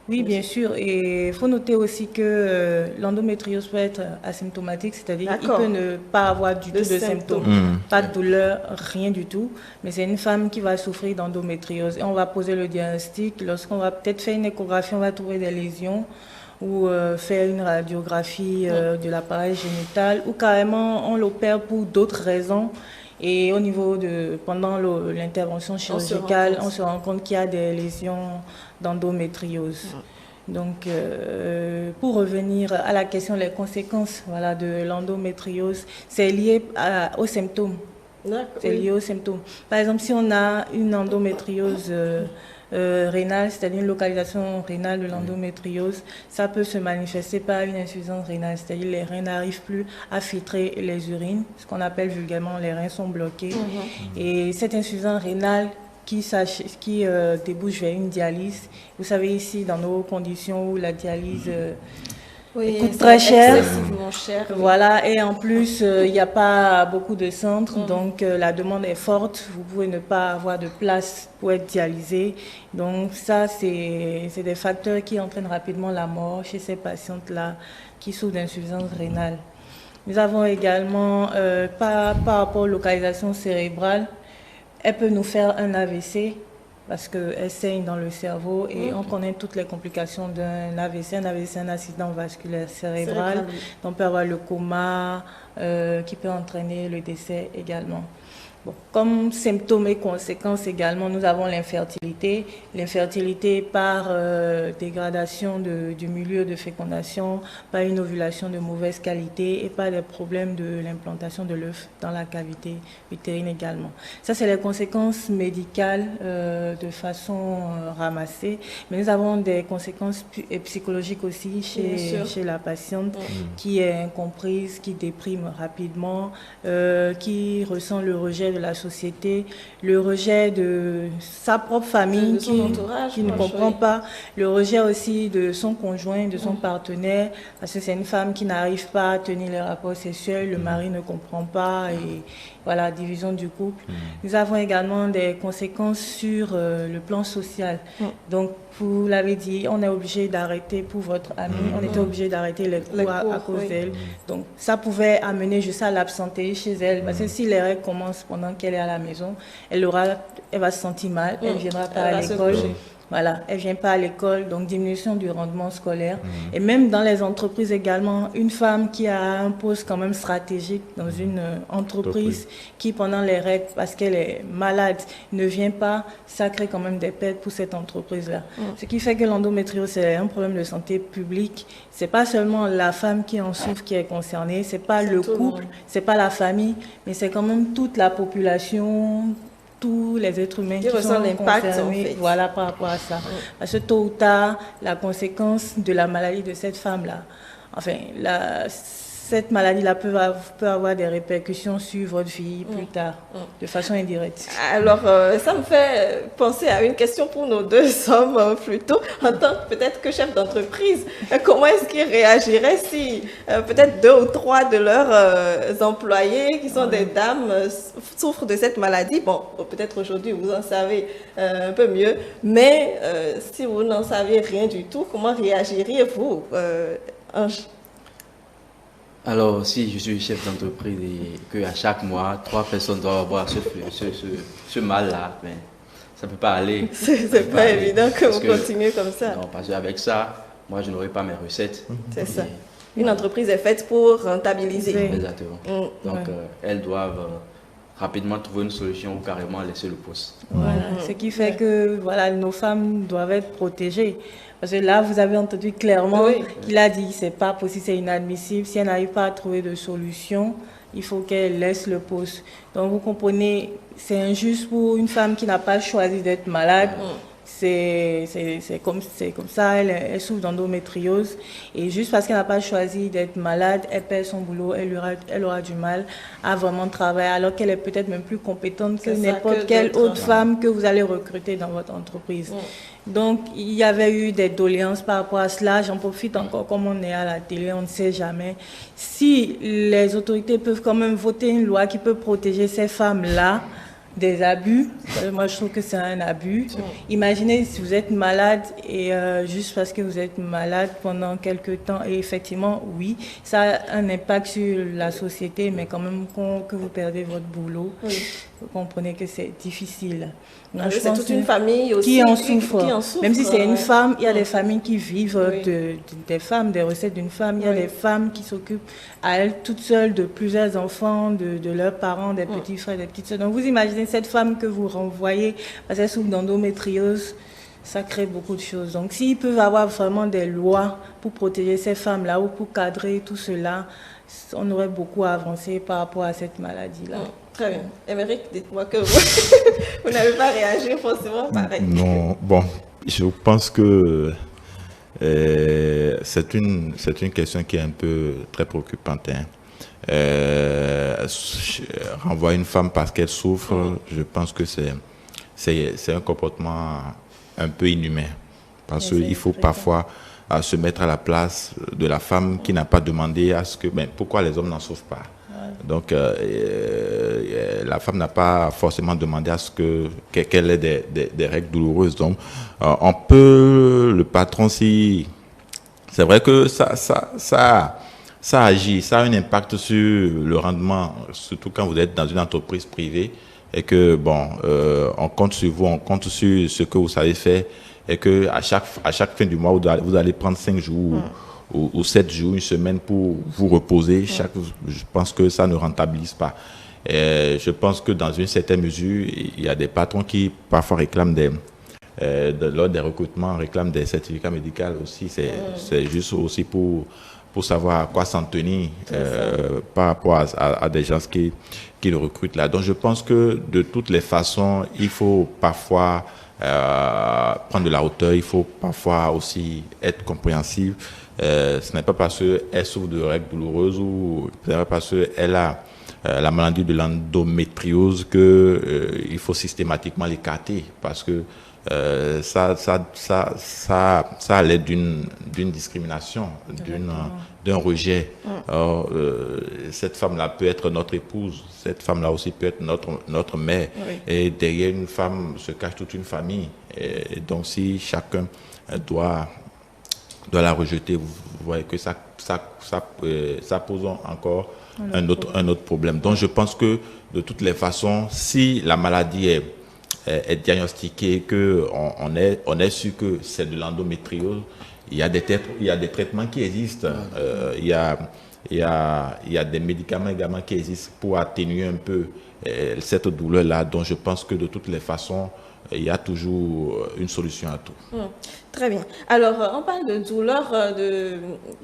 Oui, bien sûr. Et il faut noter aussi que l'endométriose peut être asymptomatique, c'est-à-dire qu'il peut ne pas avoir du tout de symptômes, pas de douleur, rien du tout. Mais c'est une femme qui va souffrir d'endométriose. Et on va poser le diagnostic. Lorsqu'on va peut-être faire une échographie, on va trouver des lésions ou faire une radiographie de l'appareil génital ou carrément on l'opère pour d'autres raisons Et au niveau de, pendant l'intervention chirurgicale, on se rend compte qu'il y a des lésions d'endométriose. Donc, pour revenir à la question, les conséquences voilà, de l'endométriose, c'est lié aux symptômes. C'est lié aux symptômes. Par exemple, si on a une endométriose rénale, c'est-à-dire une localisation rénale de l'endométriose, ça peut se manifester par une insuffisance rénale, c'est-à-dire les reins n'arrivent plus à filtrer les urines, ce qu'on appelle vulgairement les reins sont bloqués. Et cette insuffisance rénale qui débouche vers une dialyse, vous savez ici dans nos conditions où la dialyse coûte très cher. Voilà, et en plus, il n'y a pas beaucoup de centres, donc la demande est forte. Vous pouvez ne pas avoir de place pour être dialysé. Donc ça, c'est des facteurs qui entraînent rapidement la mort chez ces patientes-là qui souffrent d'insuffisance rénale. Nous avons également, par rapport aux localisations cérébrales, elle peut nous faire un AVC, parce qu'elle saigne dans le cerveau et on connaît toutes les complications d'un AVC. Un AVC, c'est un accident vasculaire cérébral. Donc on peut avoir le coma qui peut entraîner le décès également. Bon, comme symptômes et conséquences également, nous avons l'infertilité. L'infertilité par dégradation du milieu de fécondation, par une ovulation de mauvaise qualité et par des problèmes de l'implantation de l'œuf dans la cavité utérine également. Ça, c'est les conséquences médicales de façon ramassée. Mais nous avons des conséquences psychologiques aussi chez la patiente qui est incomprise, qui déprime rapidement, qui ressent le rejet de la société, le rejet de sa propre famille qui ne comprend pas, le rejet aussi de son conjoint, de son partenaire, parce que c'est une femme qui n'arrive pas à tenir les rapports sexuels, le mari ne comprend pas et voilà, division du couple. Nous avons également des conséquences sur le plan social. Donc, vous l'avez dit, on est obligé d'arrêter pour votre amie, on était obligé d'arrêter les cours à cause d'elle. Donc, ça pouvait amener juste à l'absentéisme chez elle, parce que si les règles commencent pendant qu'elle est à la maison, elle va se sentir mal, elle ne viendra pas à l'école. Voilà, elle ne vient pas à l'école, donc diminution du rendement scolaire. Et même dans les entreprises également, une femme qui a un poste quand même stratégique dans une entreprise qui, pendant les règles, parce qu'elle est malade, ne vient pas, ça crée quand même des pertes pour cette entreprise-là. Ce qui fait que l'endométriose, c'est un problème de santé publique. Ce n'est pas seulement la femme qui en souffre qui est concernée, ce n'est pas le couple, ce n'est pas la famille, mais c'est quand même toute la population, tous les êtres humains qui sont concernés, voilà, par rapport à ça. Parce que tôt ou tard, la conséquence de la maladie de cette femme-là, enfin, cette maladie-là peut avoir des répercussions sur votre vie plus tard, de façon indirecte. Alors, ça me fait penser à une question pour nos deux hommes, plutôt, en tant que peut-être que chef d'entreprise. Comment est-ce qu'ils réagiraient si peut-être 2 ou 3 de leurs employés, qui sont des dames, souffrent de cette maladie? Bon, peut-être aujourd'hui, vous en savez un peu mieux, mais si vous n'en savez rien du tout, comment réagiriez-vous, Ange? Alors, si je suis chef d'entreprise et qu'à chaque mois, 3 personnes doivent avoir ce mal-là, ben, ça ne peut pas aller. C'est pas évident que vous continuez comme ça. Non, parce qu'avec ça, moi, je n'aurai pas mes recettes. C'est ça. Une entreprise est faite pour rentabiliser. Exactement. Donc, elles doivent rapidement trouver une solution ou carrément laisser le poste. Voilà. Ce qui fait que voilà, nos femmes doivent être protégées. Parce que là, vous avez entendu clairement qu'il a dit que ce n'est pas possible, c'est inadmissible. Si elle n'arrive pas à trouver de solution, il faut qu'elle laisse le poste. Donc, vous comprenez, c'est injuste pour une femme qui n'a pas choisi d'être malade. C'est comme ça, elle souffre d'endométriose. Et juste parce qu'elle n'a pas choisi d'être malade, elle perd son boulot, elle aura du mal à vraiment travailler, alors qu'elle est peut-être même plus compétente que n'importe quelle autre femme que vous allez recruter dans votre entreprise. Donc, il y avait eu des doléances par rapport à cela. J'en profite encore, comme on est à la télé, on ne sait jamais. Si les autorités peuvent quand même voter une loi qui peut protéger ces femmes-là des abus, moi je trouve que c'est un abus. Imaginez si vous êtes malade et juste parce que vous êtes malade pendant quelques temps, et effectivement, oui, ça a un impact sur la société, mais quand même que vous perdez votre boulot. vous comprenez que c'est difficile. C'est toute une famille aussi qui en souffre. Même si c'est une femme, il y a des familles qui vivent des femmes, des recettes d'une femme. Il y a des femmes qui s'occupent à elles toutes seules de plusieurs enfants, de leurs parents, des petits frères, des petites sœurs. Donc vous imaginez cette femme que vous renvoyez parce qu'elle souffre d'endométriose. Ça crée beaucoup de choses. Donc, s'ils peuvent avoir vraiment des lois pour protéger ces femmes-là ou pour cadrer tout cela, on aurait beaucoup avancé par rapport à cette maladie-là. Très bien. Émeric, dites-moi que vous n'avez pas réagi forcément pareil. Non, bon, je pense que c'est une question qui est un peu très préoccupante. Renvoyer une femme parce qu'elle souffre, je pense que c'est un comportement un peu inhumain, parce qu'il faut parfois se mettre à la place de la femme qui n'a pas demandé à ce que... Ben, pourquoi les hommes n'en souffrent pas? Donc, la femme n'a pas forcément demandé à ce qu'elle ait des règles douloureuses. Donc, on peut, le patron, si... C'est vrai que ça agit, ça a un impact sur le rendement, surtout quand vous êtes dans une entreprise privée, et que, bon, on compte sur vous, on compte sur ce que vous savez faire, et que à chaque fin du mois, vous allez prendre 5 jours ou 7 jours, une semaine pour vous reposer. Je pense que ça ne rentabilise pas. Et je pense que dans une certaine mesure, il y a des patrons qui parfois réclament lors des recrutements, réclament des certificats médicaux aussi. C'est juste aussi pour savoir à quoi s'en tenir par rapport à des gens qui le recrutent là. Donc je pense que de toutes les façons, il faut parfois prendre de la hauteur, il faut parfois aussi être compréhensif. Ce n'est pas parce qu'elle souffre de règles douloureuses ou parce qu'elle a la maladie de l'endométriose qu'il faut systématiquement l'écarter, parce que ça a l'air d'une discrimination, d'un rejet. Alors, cette femme-là peut être notre épouse, cette femme-là aussi peut être notre mère. Et derrière une femme se cache toute une famille. Et donc, si chacun doit la rejeter, vous voyez que ça pose encore un autre problème. Donc, je pense que de toutes les façons, si la maladie est diagnostiquée, qu'on est sûr que c'est de l'endométriose, il y a des traitements qui existent. Il y a des médicaments également qui existent pour atténuer un peu cette douleur-là. Donc, je pense que de toutes les façons, il y a toujours une solution à tout. Très bien. Alors, on parle de douleur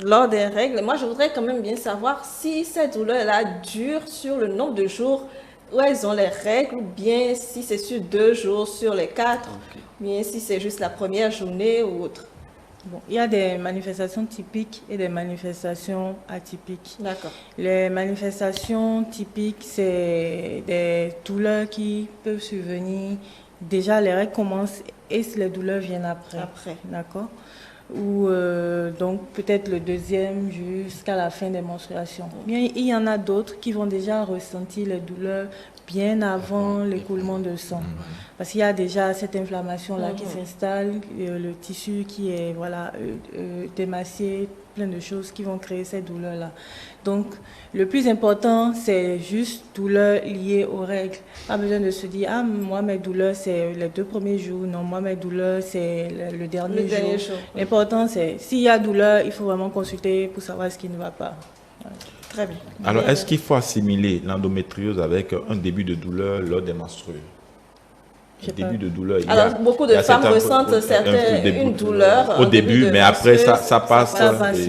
lors des règles. Moi, je voudrais quand même bien savoir si cette douleur-là dure sur le nombre de jours où elles ont les règles, ou bien si c'est sur 2 jours sur les 4, ou bien si c'est juste la première journée ou autre. Bon, il y a des manifestations typiques et des manifestations atypiques. D'accord. Les manifestations typiques, c'est des douleurs qui peuvent survenir. Déjà, les règles commencent et les douleurs viennent après. D'accord. Ou donc peut-être le 2e jusqu'à la fin des menstruations. Bien, il y en a d'autres qui vont déjà ressentir les douleurs bien avant l'écoulement de sang. Parce qu'il y a déjà cette inflammation-là qui s'installe, le tissu qui est démacié, plein de choses qui vont créer cette douleur-là. Donc, le plus important, c'est juste douleur liée aux règles. Pas besoin de se dire, ah, moi, mes douleurs, c'est les 2 premiers jours. Non, moi, mes douleurs, c'est le dernier jour. L'important, c'est, s'il y a douleur, il faut vraiment consulter pour savoir ce qui ne va pas. Voilà. Très bien. Alors, est-ce qu'il faut assimiler l'endométriose avec un début de douleur lors des menstrues? Début de douleur. Alors, beaucoup de femmes ressentent une douleur au début, mais après, ça passe.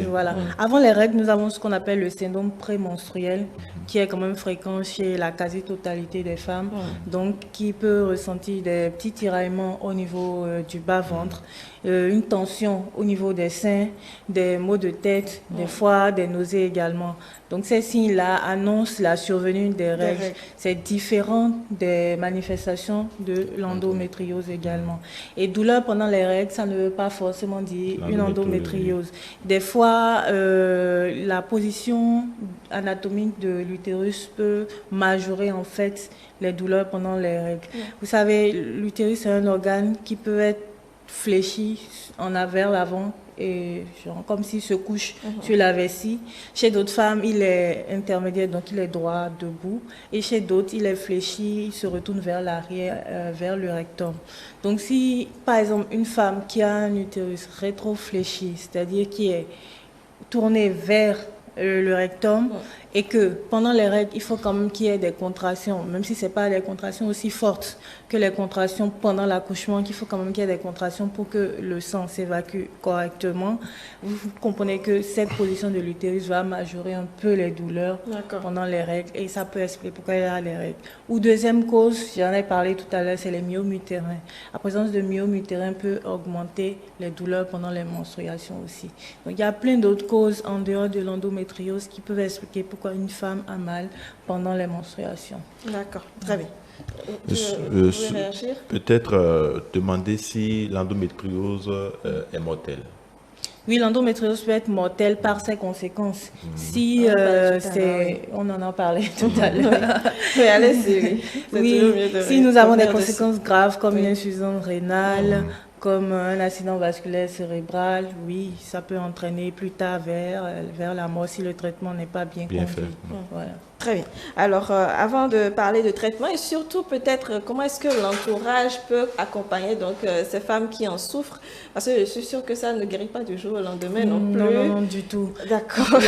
Voilà. Avant les règles, nous avons ce qu'on appelle le syndrome prémenstruel, qui est quand même fréquent chez la quasi-totalité des femmes, donc qui peut ressentir des petits tiraillements au niveau du bas-ventre, une tension au niveau des seins, des maux de tête, des fois des nausées également. Donc ces signes-là annoncent la survenue des règles. C'est différent des manifestations de l'endométriose également. Et douleur pendant les règles, ça ne veut pas forcément dire une endométriose. Des fois, la position anatomique de l'utérus peut majorer en fait les douleurs pendant les règles. Vous savez, l'utérus est un organe qui peut être fléchi vers l'avant et genre, comme s'il se couche sur la vessie. Chez d'autres femmes, il est intermédiaire, donc il est droit, debout. Et chez d'autres, il est fléchi, il se retourne vers l'arrière, vers le rectum. Donc si, par exemple, une femme qui a un utérus rétro-fléchi, c'est-à-dire qui est tourné vers le rectum, et que pendant les règles, il faut quand même qu'il y ait des contractions, même si ce n'est pas des contractions aussi fortes que les contractions pendant l'accouchement, qu'il faut quand même qu'il y ait des contractions pour que le sang s'évacue correctement. Vous comprenez que cette position de l'utérus va majorer un peu les douleurs pendant les règles, et ça peut expliquer pourquoi il y a les règles. Ou deuxième cause, j'en ai parlé tout à l'heure, c'est les myomes utérins. La présence de myomes utérins peut augmenter les douleurs pendant les menstruations aussi. Donc il y a plein d'autres causes en dehors de l'endométriose qui peuvent expliquer pourquoi une femme a mal pendant les menstruations. D'accord, très bien. Vous pouvez réagir? Peut-être demander si l'endométriose est mortelle. Oui, l'endométriose peut être mortelle par ses conséquences. Si on en a parlé tout à l'heure. Oui, allez-y. Oui, si nous avons des conséquences graves comme une insuffisance rénale, comme un accident vasculaire cérébral, oui, ça peut entraîner plus tard vers la mort si le traitement n'est pas bien conduit. Voilà. Très bien. Alors, avant de parler de traitement et surtout peut-être comment est-ce que l'entourage peut accompagner donc ces femmes qui en souffrent, parce que je suis sûre que ça ne guérit pas du jour au lendemain non plus. Non, du tout. D'accord.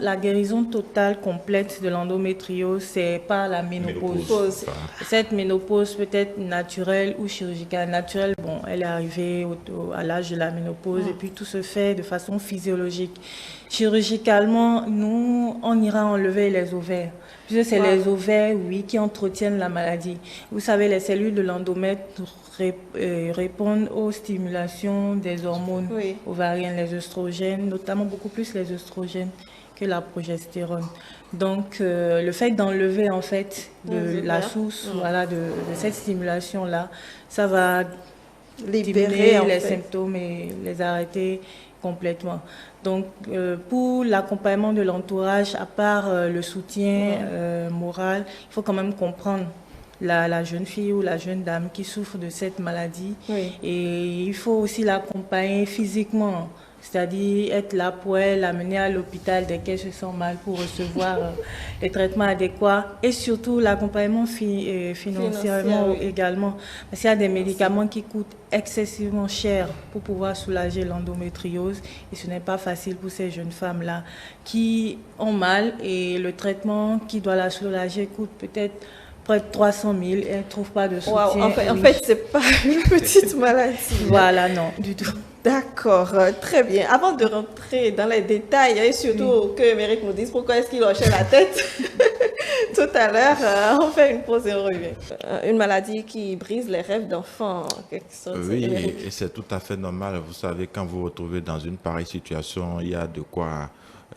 La guérison totale complète de l'endométriose, c'est par la ménopause. Cette ménopause peut être naturelle ou chirurgicale. Naturelle, bon, elle est arrivée à l'âge de la ménopause et puis tout se fait de façon physiologique. Chirurgicalement, nous, on ira enlever les ovaires. Puisque c'est les ovaires, oui, qui entretiennent la maladie. Vous savez, les cellules de l'endomètre répondent aux stimulations des hormones ovariennes, les œstrogènes, notamment beaucoup plus les œstrogènes que la progestérone. Donc, le fait d'enlever en fait la source de cette stimulation-là, ça va libérer les symptômes et les arrêter complètement. Donc, pour l'accompagnement de l'entourage, à part le soutien moral, il faut quand même comprendre la jeune fille ou la jeune dame qui souffre de cette maladie. Et il faut aussi l'accompagner physiquement, c'est-à-dire être là pour elle, l'amener à l'hôpital dès qu'elle se sent mal pour recevoir les traitements adéquats, et surtout l'accompagnement financièrement également. Parce qu'il y a des médicaments qui coûtent excessivement cher pour pouvoir soulager l'endométriose, et ce n'est pas facile pour ces jeunes femmes-là qui ont mal, et le traitement qui doit la soulager coûte peut-être près de 300 000 et elle ne trouve pas de soutien. En fait, ce n'est pas une petite maladie. Voilà, non, du tout. D'accord, très bien. Avant de rentrer dans les détails, et surtout que Émeric nous dise pourquoi est-ce qu'il hochait la tête tout à l'heure, on fait une pause et on revient. Une maladie qui brise les rêves d'enfants, quelque chose. Oui, et c'est tout à fait normal. Vous savez, quand vous vous retrouvez dans une pareille situation, il y a de quoi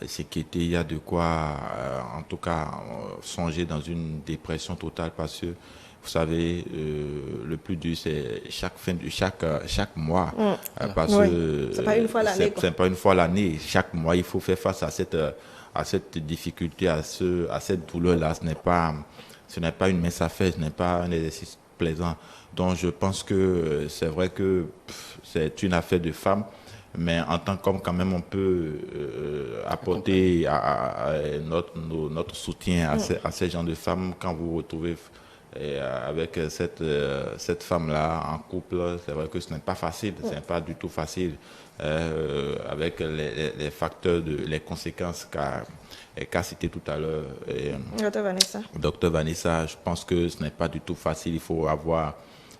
s'inquiéter, il y a de quoi, en tout cas, songer dans une dépression totale, parce que vous savez, le plus dur, c'est chaque mois. Parce que c'est pas une fois l'année. C'est pas une fois l'année. Chaque mois, il faut faire face à cette difficulté, à cette douleur-là. Ce n'est pas une mince affaire, ce n'est pas un exercice plaisant. Donc, je pense que c'est vrai que c'est une affaire de femme. Mais en tant qu'homme, quand même, on peut apporter notre soutien à ces gens de femmes quand vous vous retrouvez avec cette femme-là en couple. C'est vrai que ce n'est pas facile, ce n'est pas du tout facile, avec les facteurs, les conséquences qu'a cité tout à l'heure Dr Vanessa. Je pense que ce n'est pas du tout facile. Il faut avoir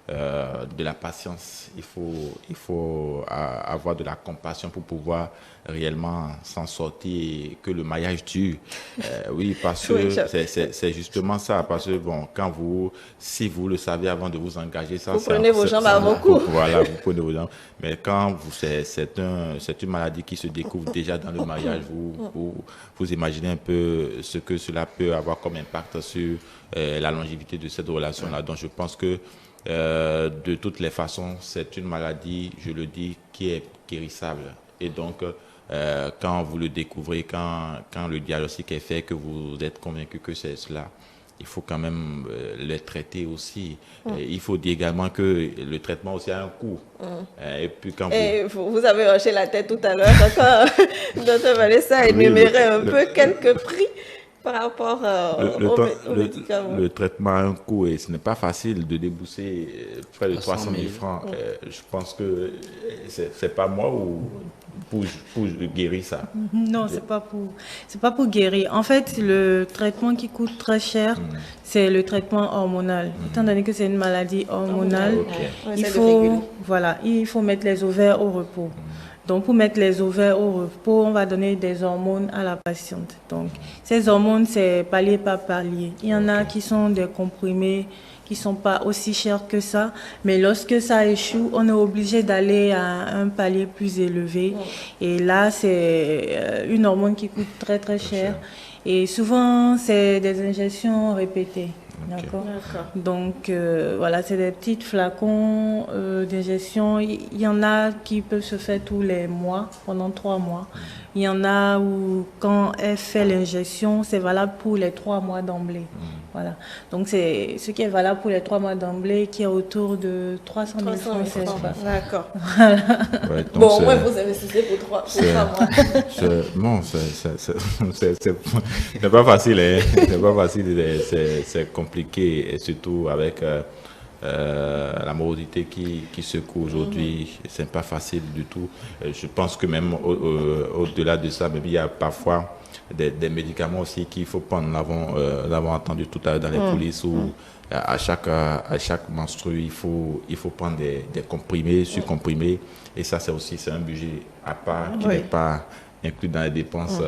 de la patience, il faut avoir de la compassion pour pouvoir réellement s'en sortir et que le maillage dure. Oui, parce que c'est justement ça. Parce que bon, si vous le savez avant de vous engager, vous prenez vos jambes à vos coups. Voilà, vous prenez vos jambes. Mais quand c'est une maladie qui se découvre déjà dans le mariage, vous imaginez un peu ce que cela peut avoir comme impact sur la longévité de cette relation-là. Donc je pense que de toutes les façons, c'est une maladie, je le dis, qui est guérissable. Et donc, quand vous le découvrez, quand le diagnostic est fait, que vous êtes convaincu que c'est cela, il faut quand même les traiter aussi. Il faut dire également que le traitement aussi a un coût. Et puis quand vous avez hoché la tête tout à l'heure quand Dr Vanessa a énuméré un peu quelques prix par rapport aux médicaments. Le traitement a un coût et ce n'est pas facile de débourser près de 300 000 francs. Je pense que c'est pas moi ou pour guérir ça. Non, c'est pas pour guérir. En fait, le traitement qui coûte très cher, c'est le traitement hormonal. Étant donné que c'est une maladie hormonale, il faut mettre les ovaires au repos. Donc, pour mettre les ovaires au repos, on va donner des hormones à la patiente. Donc, ces hormones, c'est palier par palier. Il y en a qui sont des comprimés qui ne sont pas aussi chers que ça. Mais lorsque ça échoue, on est obligé d'aller à un palier plus élevé. Et là, c'est une hormone qui coûte très, très cher. Et souvent, c'est des injections répétées. D'accord. Donc, voilà, c'est des petits flacons d'injection. Il y en a qui peuvent se faire tous les mois, pendant 3 mois. Il y en a où, quand elle fait l'injection, c'est valable pour les 3 mois d'emblée. Voilà. Donc, c'est ce qui est valable pour les 3 mois d'emblée, qui est autour de 300 000 francs. D'accord. Voilà. Ouais, bon, au moins, vous investissez pour 3 mois. Non, c'est pas facile. Hein. C'est pas facile. C'est compliqué, et surtout avec la morosité qui secoue aujourd'hui. C'est pas facile du tout. Je pense que même au-delà de ça, même, il y a parfois des médicaments aussi qu'il faut prendre. Nous l'avons entendu tout à l'heure dans les coulisses où à chaque menstru, il faut prendre des comprimés, surcomprimés. Et ça, c'est un budget à part qui n'est pas inclus dans les dépenses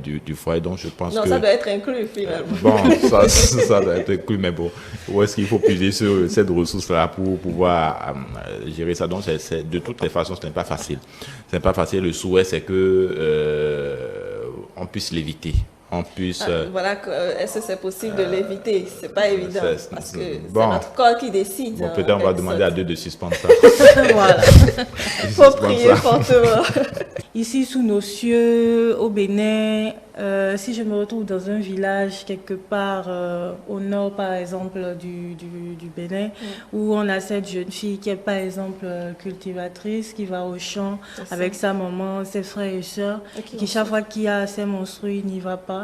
du foyer. Donc, je pense que... ça doit être inclus, finalement. Bon, ça doit être inclus, mais bon, où est-ce qu'il faut puiser sur cette ressource-là pour pouvoir gérer ça? Donc, de toutes les façons, ce n'est pas facile. Ce n'est pas facile. Le souhait, c'est que on puisse l'éviter. Voilà, est-ce que c'est possible de l'éviter? C'est pas évident, parce que c'est notre corps qui décide. Bon, peut-être on va demander à Dieu de suspendre ça. Voilà. Il faut prier fortement. Ici, sous nos cieux, au Bénin, si je me retrouve dans un village quelque part au nord, par exemple, du Bénin, où on a cette jeune fille qui est, par exemple, cultivatrice, qui va au champ avec sa maman, ses frères et sœurs, qui chaque fois qu'il y a ses menstrues, n'y va pas.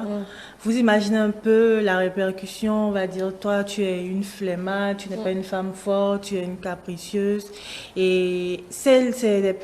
Vous imaginez un peu la répercussion, on va dire, toi, tu es une flemmarde, tu n'es pas une femme forte, tu es une capricieuse. Et c'est des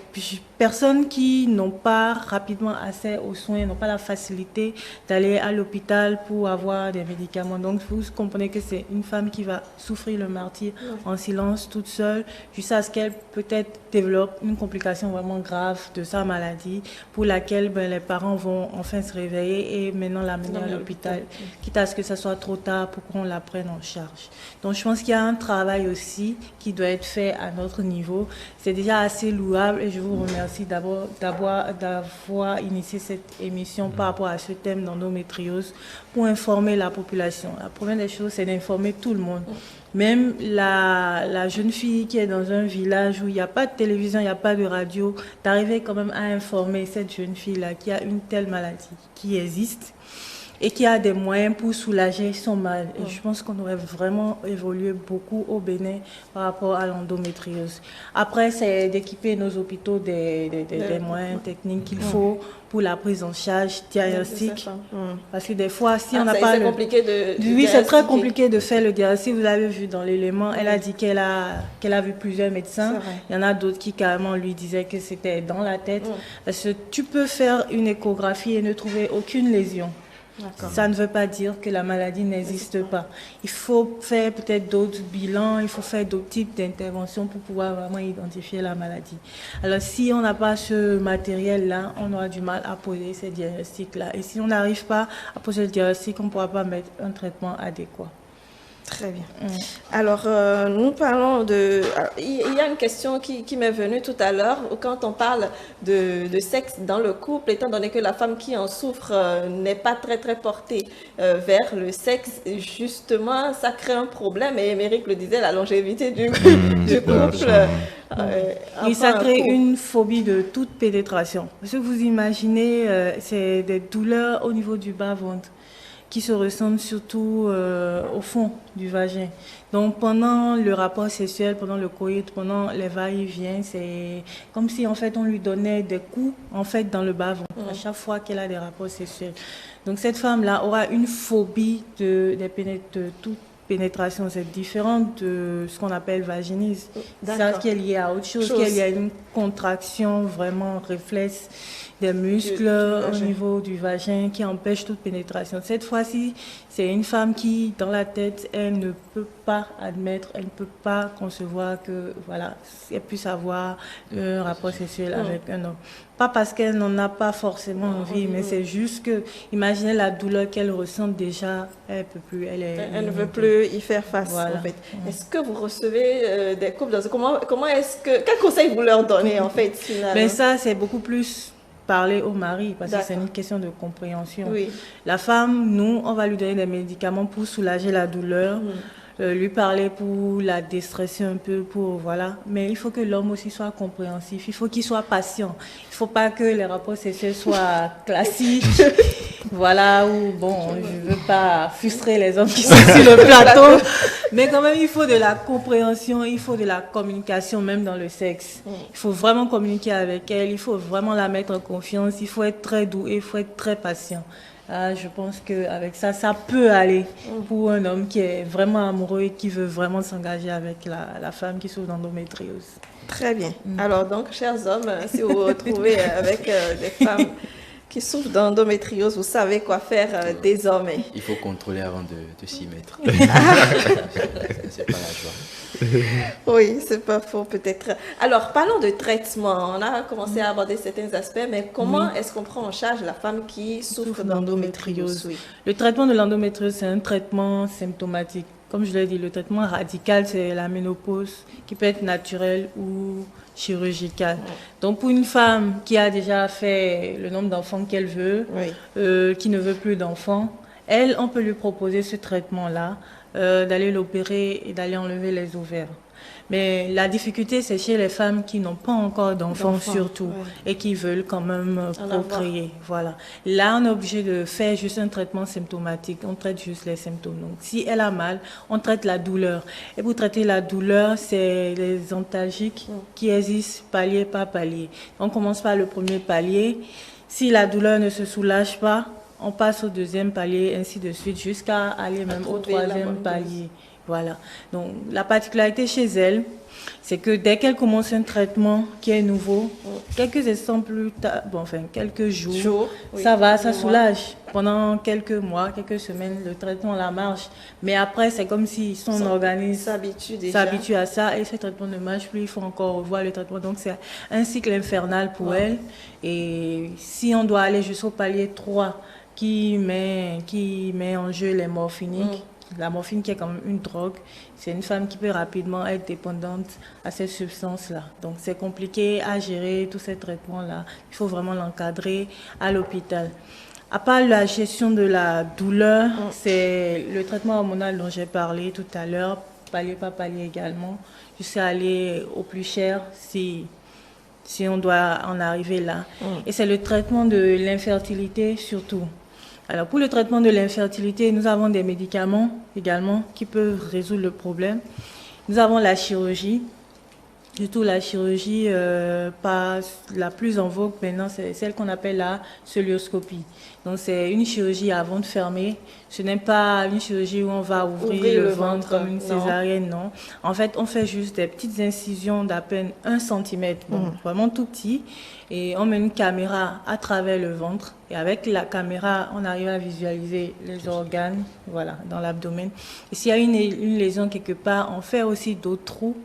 personnes qui n'ont pas rapidement accès aux soins, n'ont pas la facilité d'aller à l'hôpital pour avoir des médicaments. Donc, vous comprenez que c'est une femme qui va souffrir le martyre en silence, toute seule, jusqu'à ce qu'elle peut-être développe une complication vraiment grave de sa maladie, pour laquelle les parents vont enfin se réveiller et maintenant l'amener à l'hôpital, quitte à ce que ça soit trop tard pour qu'on la prenne en charge. Donc, je pense qu'il y a un travail aussi qui doit être fait à notre niveau. C'est déjà assez louable et je vous remercie d'avoir initié cette émission par rapport à ce thème d'endométriose pour informer la population. La première des choses, c'est d'informer tout le monde. Même la jeune fille qui est dans un village où il n'y a pas de télévision, il n'y a pas de radio, d'arriver quand même à informer cette jeune fille-là qui a une telle maladie qui existe et qui a des moyens pour soulager son mal. Et je pense qu'on aurait vraiment évolué beaucoup au Bénin par rapport à l'endométriose. Après, c'est d'équiper nos hôpitaux des moyens techniques qu'il faut pour la prise en charge diagnostique. Parce que des fois, si on n'a pas... C'est compliqué Oui, c'est très compliqué de faire le diagnostic. Vous l'avez vu dans l'élément, elle a dit qu'elle a vu plusieurs médecins. Il y en a d'autres qui carrément lui disaient que c'était dans la tête. Parce que tu peux faire une échographie et ne trouver aucune lésion. Ça ne veut pas dire que la maladie n'existe pas. Il faut faire peut-être d'autres bilans, il faut faire d'autres types d'interventions pour pouvoir vraiment identifier la maladie. Alors, si on n'a pas ce matériel-là, on aura du mal à poser ces diagnostics-là. Et si on n'arrive pas à poser le diagnostic, on ne pourra pas mettre un traitement adéquat. Très bien. Alors, nous parlons de... Il y a une question qui m'est venue tout à l'heure, quand on parle de sexe dans le couple, étant donné que la femme qui en souffre n'est pas très portée vers le sexe, justement, ça crée un problème. Et Émeric le disait, la longévité du couple... Oui, ça crée une phobie de toute pénétration. Parce que vous imaginez, c'est des douleurs au niveau du bas-ventre qui se ressentent surtout au fond du vagin. Donc pendant le rapport sexuel, pendant le coït, pendant les va-et-vient, c'est comme si en fait on lui donnait des coups en fait dans le bas-ventre à chaque fois qu'elle a des rapports sexuels. Donc cette femme-là aura une phobie de toute pénétration. C'est différent de ce qu'on appelle vaginisme. Ça qui est lié à autre chose, qu'il y a une contraction vraiment réflexe des muscles au niveau du vagin qui empêche toute pénétration. Cette fois-ci, c'est une femme qui, dans la tête, elle ne peut pas admettre, elle ne peut pas concevoir que, voilà, elle puisse avoir un rapport sexuel avec un homme. Pas parce qu'elle n'en a pas forcément envie, mais c'est juste que, imaginez la douleur qu'elle ressent déjà, elle peut plus, elle ne veut plus y faire face, en fait. Est-ce que vous recevez des couples comment est-ce que, quel conseil vous leur donnez, en fait, finalement? Mais ça, c'est beaucoup plus parler au mari, parce que c'est une question de compréhension. Oui. La femme, nous, on va lui donner des médicaments pour soulager la douleur, lui parler pour la déstresser un peu, voilà. Mais il faut que l'homme aussi soit compréhensif, il faut qu'il soit patient. Il ne faut pas que les rapports sexuels soient classiques, voilà, ou bon, je ne veux pas frustrer les hommes qui sont sur le plateau, mais quand même, il faut de la compréhension, il faut de la communication, même dans le sexe. Il faut vraiment communiquer avec elle, il faut vraiment la mettre en confiance, il faut être très doux et il faut être très patient. Je pense qu'avec ça, ça peut aller pour un homme qui est vraiment amoureux et qui veut vraiment s'engager avec la femme qui souffre d'endométriose. Très bien. Alors donc, chers hommes, si vous vous retrouvez avec des femmes qui souffrent d'endométriose, vous savez quoi faire désormais. Il faut contrôler avant de s'y mettre. C'est pas la joie. Oui, c'est pas faux peut-être. Alors, parlons de traitement. On a commencé à aborder certains aspects, mais comment est-ce qu'on prend en charge la femme qui souffre d'endométriose? Le traitement de l'endométriose, c'est un traitement symptomatique. Comme je l'ai dit, le traitement radical, c'est la ménopause qui peut être naturelle ou chirurgicale. Donc, pour une femme qui a déjà fait le nombre d'enfants qu'elle veut, qui ne veut plus d'enfants, on peut lui proposer ce traitement-là, d'aller l'opérer et d'aller enlever les ovaires. Mais la difficulté, c'est chez les femmes qui n'ont pas encore d'enfants surtout et qui veulent quand même procréer. Voilà. Là, on est obligé de faire juste un traitement symptomatique. On traite juste les symptômes. Donc, si elle a mal, on traite la douleur. Et pour traiter la douleur, c'est les antalgiques qui existent palier par palier. On commence par le premier palier. Si la douleur ne se soulage pas, on passe au deuxième palier, ainsi de suite, jusqu'à aller même au troisième palier. Voilà. Donc, la particularité chez elle, c'est que dès qu'elle commence un traitement qui est nouveau, quelques instants plus tard, quelques jours, ça soulage. Pendant quelques mois, quelques semaines, le traitement la marche. Mais après, c'est comme si son organisme s'habitue à ça et ce traitement ne marche plus. Il faut encore revoir le traitement. Donc, c'est un cycle infernal pour elle. Et si on doit aller jusqu'au palier 3, qui met en jeu les morphiniques, la morphine qui est quand même une drogue, c'est une femme qui peut rapidement être dépendante à cette substance-là. Donc c'est compliqué à gérer tous ces traitements-là. Il faut vraiment l'encadrer à l'hôpital. À part la gestion de la douleur, c'est le traitement hormonal dont j'ai parlé tout à l'heure, palier par palier également, jusqu'à aller au plus cher si on doit en arriver là. Et c'est le traitement de l'infertilité surtout. Alors, pour le traitement de l'infertilité, nous avons des médicaments également qui peuvent résoudre le problème. Nous avons la chirurgie. Surtout la chirurgie la plus en vogue maintenant, c'est celle qu'on appelle la cœlioscopie. Donc, c'est une chirurgie à ventre fermé. Ce n'est pas une chirurgie où on va ouvrir le ventre comme une césarienne, non. En fait, on fait juste des petites incisions d'à peine 1 cm, vraiment tout petit. Et on met une caméra à travers le ventre. Et avec la caméra, on arrive à visualiser les organes, voilà, dans l'abdomen. Et s'il y a une lésion quelque part, on fait aussi d'autres trous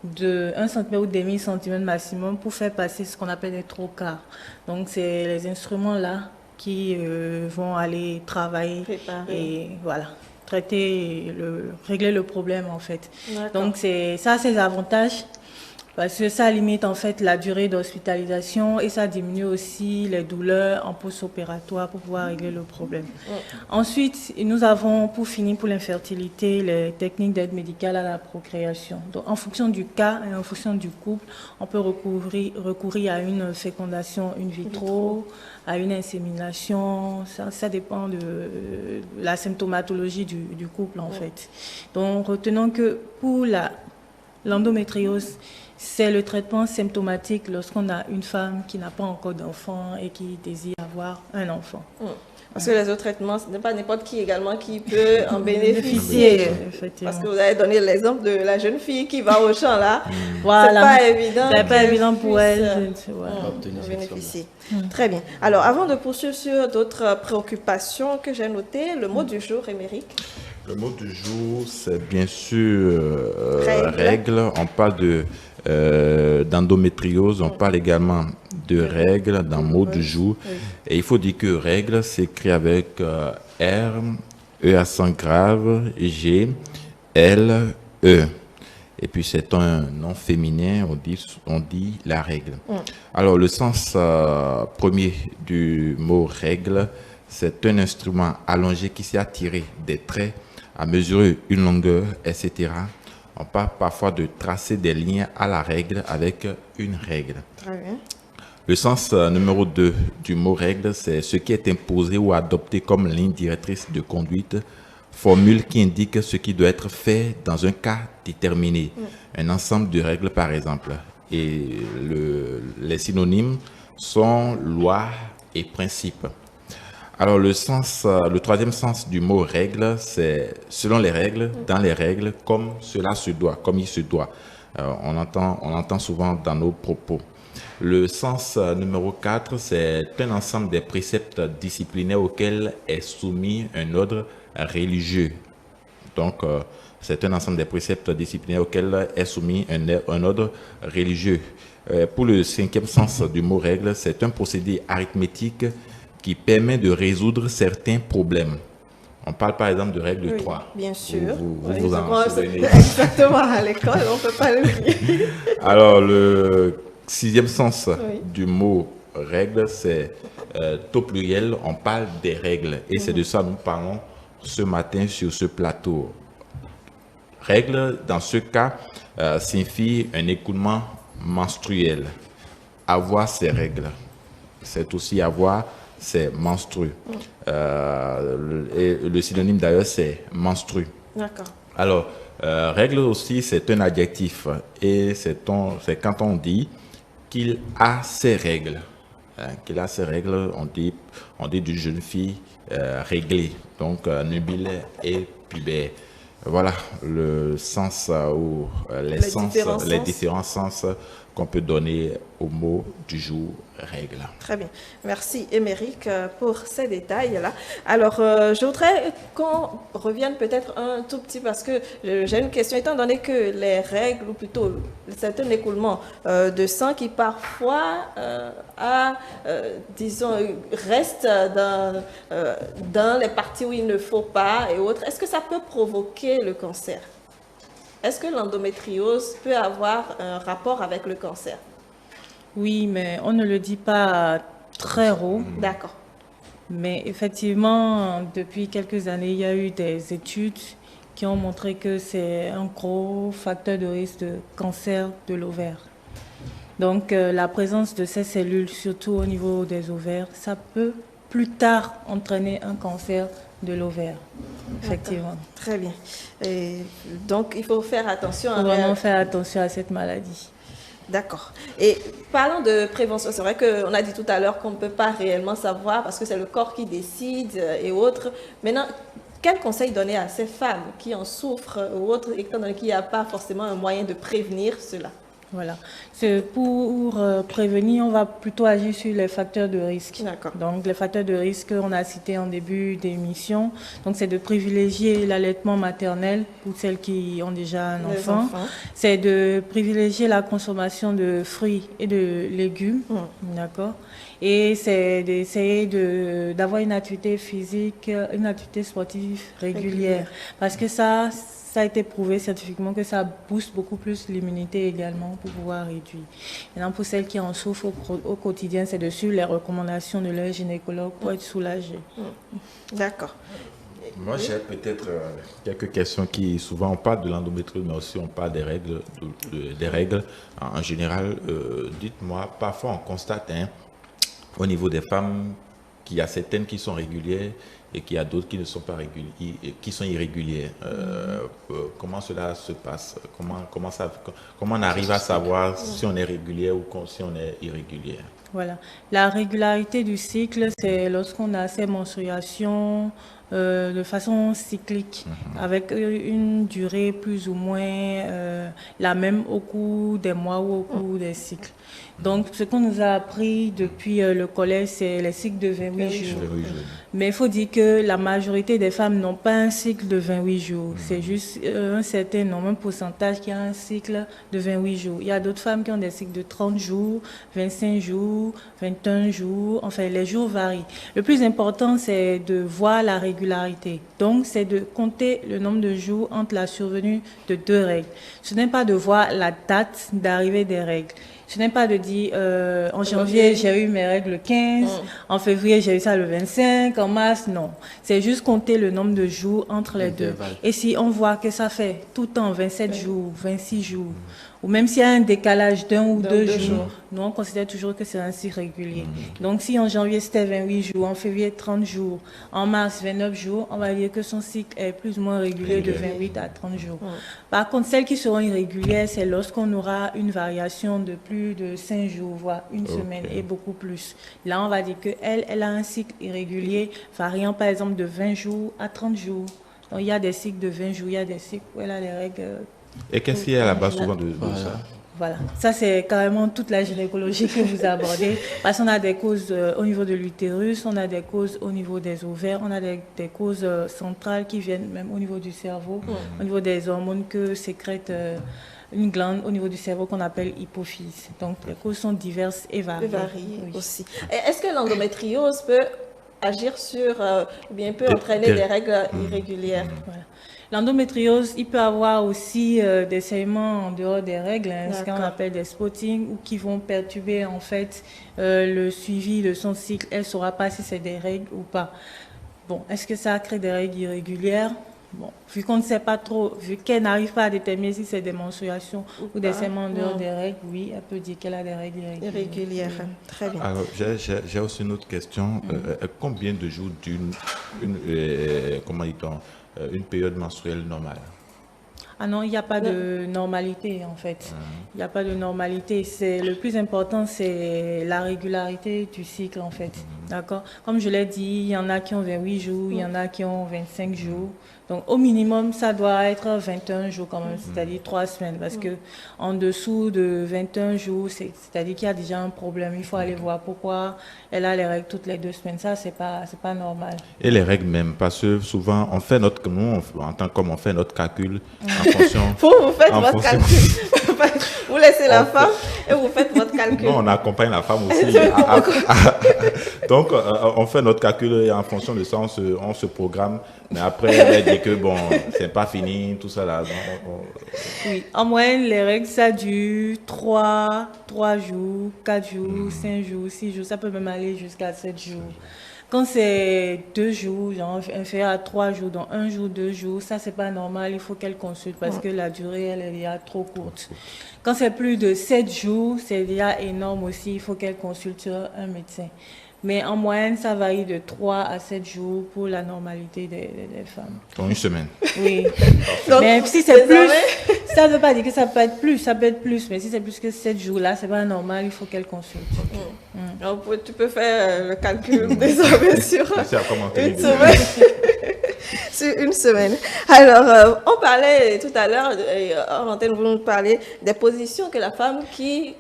de 1 cm ou demi centimètre maximum pour faire passer ce qu'on appelle des trocars. Donc, c'est les instruments-là qui vont aller travailler et voilà, régler le problème en fait. Donc, c'est ça, c'est les avantages. Parce que ça limite en fait la durée d'hospitalisation et ça diminue aussi les douleurs en post-opératoire pour pouvoir régler le problème. Ensuite, nous avons, pour finir, pour l'infertilité, les techniques d'aide médicale à la procréation. Donc, en fonction du cas et en fonction du couple, on peut recourir à une fécondation in vitro, à une insémination. Ça dépend de la symptomatologie du couple en fait. Donc, retenons que pour l'endométriose, c'est le traitement symptomatique lorsqu'on a une femme qui n'a pas encore d'enfant et qui désire avoir un enfant. Parce que les autres traitements, ce n'est pas n'importe qui également qui peut en bénéficier. Parce que vous avez donné l'exemple de la jeune fille qui va au champ là. Voilà. C'est pas évident. C'est pas évident pour elle. Bénéficier. Très bien. Alors, avant de poursuivre sur d'autres préoccupations que j'ai notées, le mot du jour, Émeric. Le mot du jour, c'est bien sûr règle. On parle d'endométriose, on parle également de règles dans le mot du jour. Et il faut dire que règle s'écrit avec R, E accent grave, G, L, E. Et puis c'est un nom féminin, on dit la règle. Alors le sens premier du mot règle, c'est un instrument allongé qui sert à tirer des traits, à mesurer une longueur, etc. On parle parfois de tracer des liens à la règle avec une règle. Très bien. Le sens numéro 2 du mot règle, c'est ce qui est imposé ou adopté comme ligne directrice de conduite, formule qui indique ce qui doit être fait dans un cas déterminé, un ensemble de règles par exemple. Et les synonymes sont loi et principe. Alors le troisième sens du mot règle, c'est selon les règles, dans les règles, comme cela se doit, comme il se doit. On entend souvent dans nos propos. Le sens numéro 4, c'est un ensemble des préceptes disciplinaires auxquels est soumis un ordre religieux. Donc, c'est un ensemble des préceptes disciplinaires auxquels est soumis un ordre religieux. Pour le cinquième sens du mot règle, c'est un procédé arithmétique qui permet de résoudre certains problèmes. On parle par exemple de règle de 3. Bien sûr. Vous en souvenez. Exactement, à l'école, on ne peut pas l'oublier. Alors, le sixième sens du mot règle, c'est au pluriel, on parle des règles. Et c'est de ça que nous parlons ce matin sur ce plateau. Règle, dans ce cas, signifie un écoulement menstruel. Avoir ses règles, c'est aussi avoir ses menstrues. Et le synonyme d'ailleurs, c'est menstru. D'accord. Alors, règle aussi, c'est un adjectif. Et c'est quand on dit qu'il a ses règles. Qu'il a ses règles, on dit d'une jeune fille réglée. Donc, nubile et pubère. Voilà le sens ou les différents sens qu'on peut donner au mot du jour règle. Très bien. Merci Émeric pour ces détails-là. Alors, je voudrais qu'on revienne peut-être un tout petit parce que j'ai une question. Étant donné que les règles, ou plutôt c'est un écoulement de sang qui parfois reste dans les parties où il ne faut pas et autres, est-ce que ça peut provoquer le cancer? Est-ce que l'endométriose peut avoir un rapport avec le cancer? Oui, mais on ne le dit pas très haut. D'accord. Mais effectivement, depuis quelques années, il y a eu des études qui ont montré que c'est un gros facteur de risque de cancer de l'ovaire. Donc, la présence de ces cellules, surtout au niveau des ovaires, ça peut plus tard entraîner un cancer de l'ovaire, effectivement. Très bien. Et donc, il faut faire attention. Il faut vraiment faire attention à cette maladie. D'accord. Et parlant de prévention, c'est vrai qu'on a dit tout à l'heure qu'on ne peut pas réellement savoir parce que c'est le corps qui décide et autres. Maintenant, quel conseil donner à ces femmes qui en souffrent ou autres, étant donné qu'il n'y a pas forcément un moyen de prévenir cela? Voilà. Pour prévenir, on va plutôt agir sur les facteurs de risque. D'accord. Donc, les facteurs de risque, on a cité en début d'émission. Donc, c'est de privilégier l'allaitement maternel pour celles qui ont déjà un enfant. C'est de privilégier la consommation de fruits et de légumes. D'accord. Et c'est d'essayer d'avoir une activité physique, une activité sportive régulière. Parce que ça ça a été prouvé scientifiquement que ça booste beaucoup plus l'immunité également pour pouvoir réduire. Maintenant, pour celles qui en souffrent au quotidien, c'est de suivre les recommandations de leur gynécologue pour être soulagées. D'accord. Moi, j'ai peut-être quelques questions qui, souvent, on parle de l'endométriose, mais aussi on parle des règles. Des règles. En général, dites-moi, parfois on constate au niveau des femmes qu'il y a certaines qui sont régulières et qu'il y a d'autres qui ne sont pas régulières, qui sont irrégulières. Comment cela se passe? Comment on arrive à savoir si on est régulière ou si on est irrégulière? Voilà. La régularité du cycle, c'est lorsqu'on a ces menstruations de façon cyclique, avec une durée plus ou moins la même au cours des mois ou au cours des cycles. Donc, ce qu'on nous a appris depuis le collège, c'est les cycles de 28 jours. Mais il faut dire que la majorité des femmes n'ont pas un cycle de 28 jours. C'est juste un certain nombre, un pourcentage qui a un cycle de 28 jours. Il y a d'autres femmes qui ont des cycles de 30 jours, 25 jours, 21 jours. Enfin, les jours varient. Le plus important, c'est de voir la régularité. Donc, c'est de compter le nombre de jours entre la survenue de 2 règles. Ce n'est pas de voir la date d'arrivée des règles. Ce n'est pas de dire en janvier j'ai eu mes règles le 15, en février j'ai eu ça le 25, en mars, non. C'est juste compter le nombre de jours entre les deux. Et si on voit que ça fait tout le temps 27 jours, 26 jours, ou même s'il y a un décalage d'1 ou 2 jours, nous on considère toujours que c'est un cycle régulier. Donc si en janvier c'était 28 jours, en février 30 jours, en mars 29 jours, on va dire que son cycle est plus ou moins régulier de 28 à 30 jours. Par contre, celles qui seront irrégulières, c'est lorsqu'on aura une variation de plus de 5 jours, voire une semaine et beaucoup plus. Là, on va dire qu'elle a un cycle irrégulier variant par exemple de 20 jours à 30 jours. Donc il y a des cycles de 20 jours, il y a des cycles où elle a les règles. Et qu'est-ce qu'il y a à la base souvent de ça? Voilà, ça c'est carrément toute la gynécologie que vous abordez, parce qu'on a des causes au niveau de l'utérus, on a des causes au niveau des ovaires, on a des causes centrales qui viennent même au niveau du cerveau, au niveau des hormones que sécrète une glande au niveau du cerveau qu'on appelle hypophyse. Donc les causes sont diverses et variées. Aussi. Est-ce que l'endométriose peut agir sur, ou bien peut entraîner des règles irrégulières? Voilà. L'endométriose, il peut avoir aussi des saignements en dehors des règles, ce qu'on appelle des spottings, ou qui vont perturber en fait le suivi de son cycle. Elle ne saura pas si c'est des règles ou pas. Bon, est-ce que ça crée des règles irrégulières? Bon, vu qu'on ne sait pas trop, vu qu'elle n'arrive pas à déterminer si c'est des menstruations ou des saignements en dehors des règles, oui, elle peut dire qu'elle a des règles irrégulières. Très bien. Alors, j'ai aussi une autre question. Combien de jours d'une une période menstruelle normale? Ah non, il n'y a pas de normalité en fait. Il n'y a pas de normalité. Le plus important, c'est la régularité du cycle en fait. D'accord? Comme je l'ai dit, il y en a qui ont 28 jours, il y en a qui ont 25 jours. Donc au minimum, ça doit être 21 jours quand même, c'est-à-dire 3 semaines. Parce que en dessous de 21 jours, c'est-à-dire qu'il y a déjà un problème. Il faut aller voir pourquoi elle a les règles toutes les 2 semaines. Ça, c'est pas normal. Et les règles même, parce que souvent, on fait notre calcul en fonction... Vous faites votre calcul. Vous laissez la femme et vous faites votre calcul. Non, on accompagne la femme aussi. Donc, on fait notre calcul et en fonction de ça, on se programme. Mais après, elle dit que bon, c'est pas fini, tout ça là. Oui, en moyenne, les règles, ça dure 3 jours, 4 jours, 5 jours, 6 jours. Ça peut même aller jusqu'à 7 jours. Quand c'est 2 jours, genre inférieur à 3 jours, donc 1 jour, 2 jours, ça c'est pas normal, il faut qu'elle consulte parce que la durée elle est déjà trop courte. Quand c'est plus de 7 jours, c'est déjà énorme aussi, il faut qu'elle consulte un médecin. Mais en moyenne, ça varie de 3 à 7 jours pour la normalité des femmes. Donc une semaine. Oui. Mais si c'est plus, ça ne veut pas dire que ça peut être plus, ça peut être plus. Mais si c'est plus que 7 jours, là, c'est pas normal, il faut qu'elle consulte. Donc, tu peux faire le calcul désormais sur une semaine. Sur une semaine. Alors, on parlait tout à l'heure, en antenne, vous nous parlez des positions que la femme qui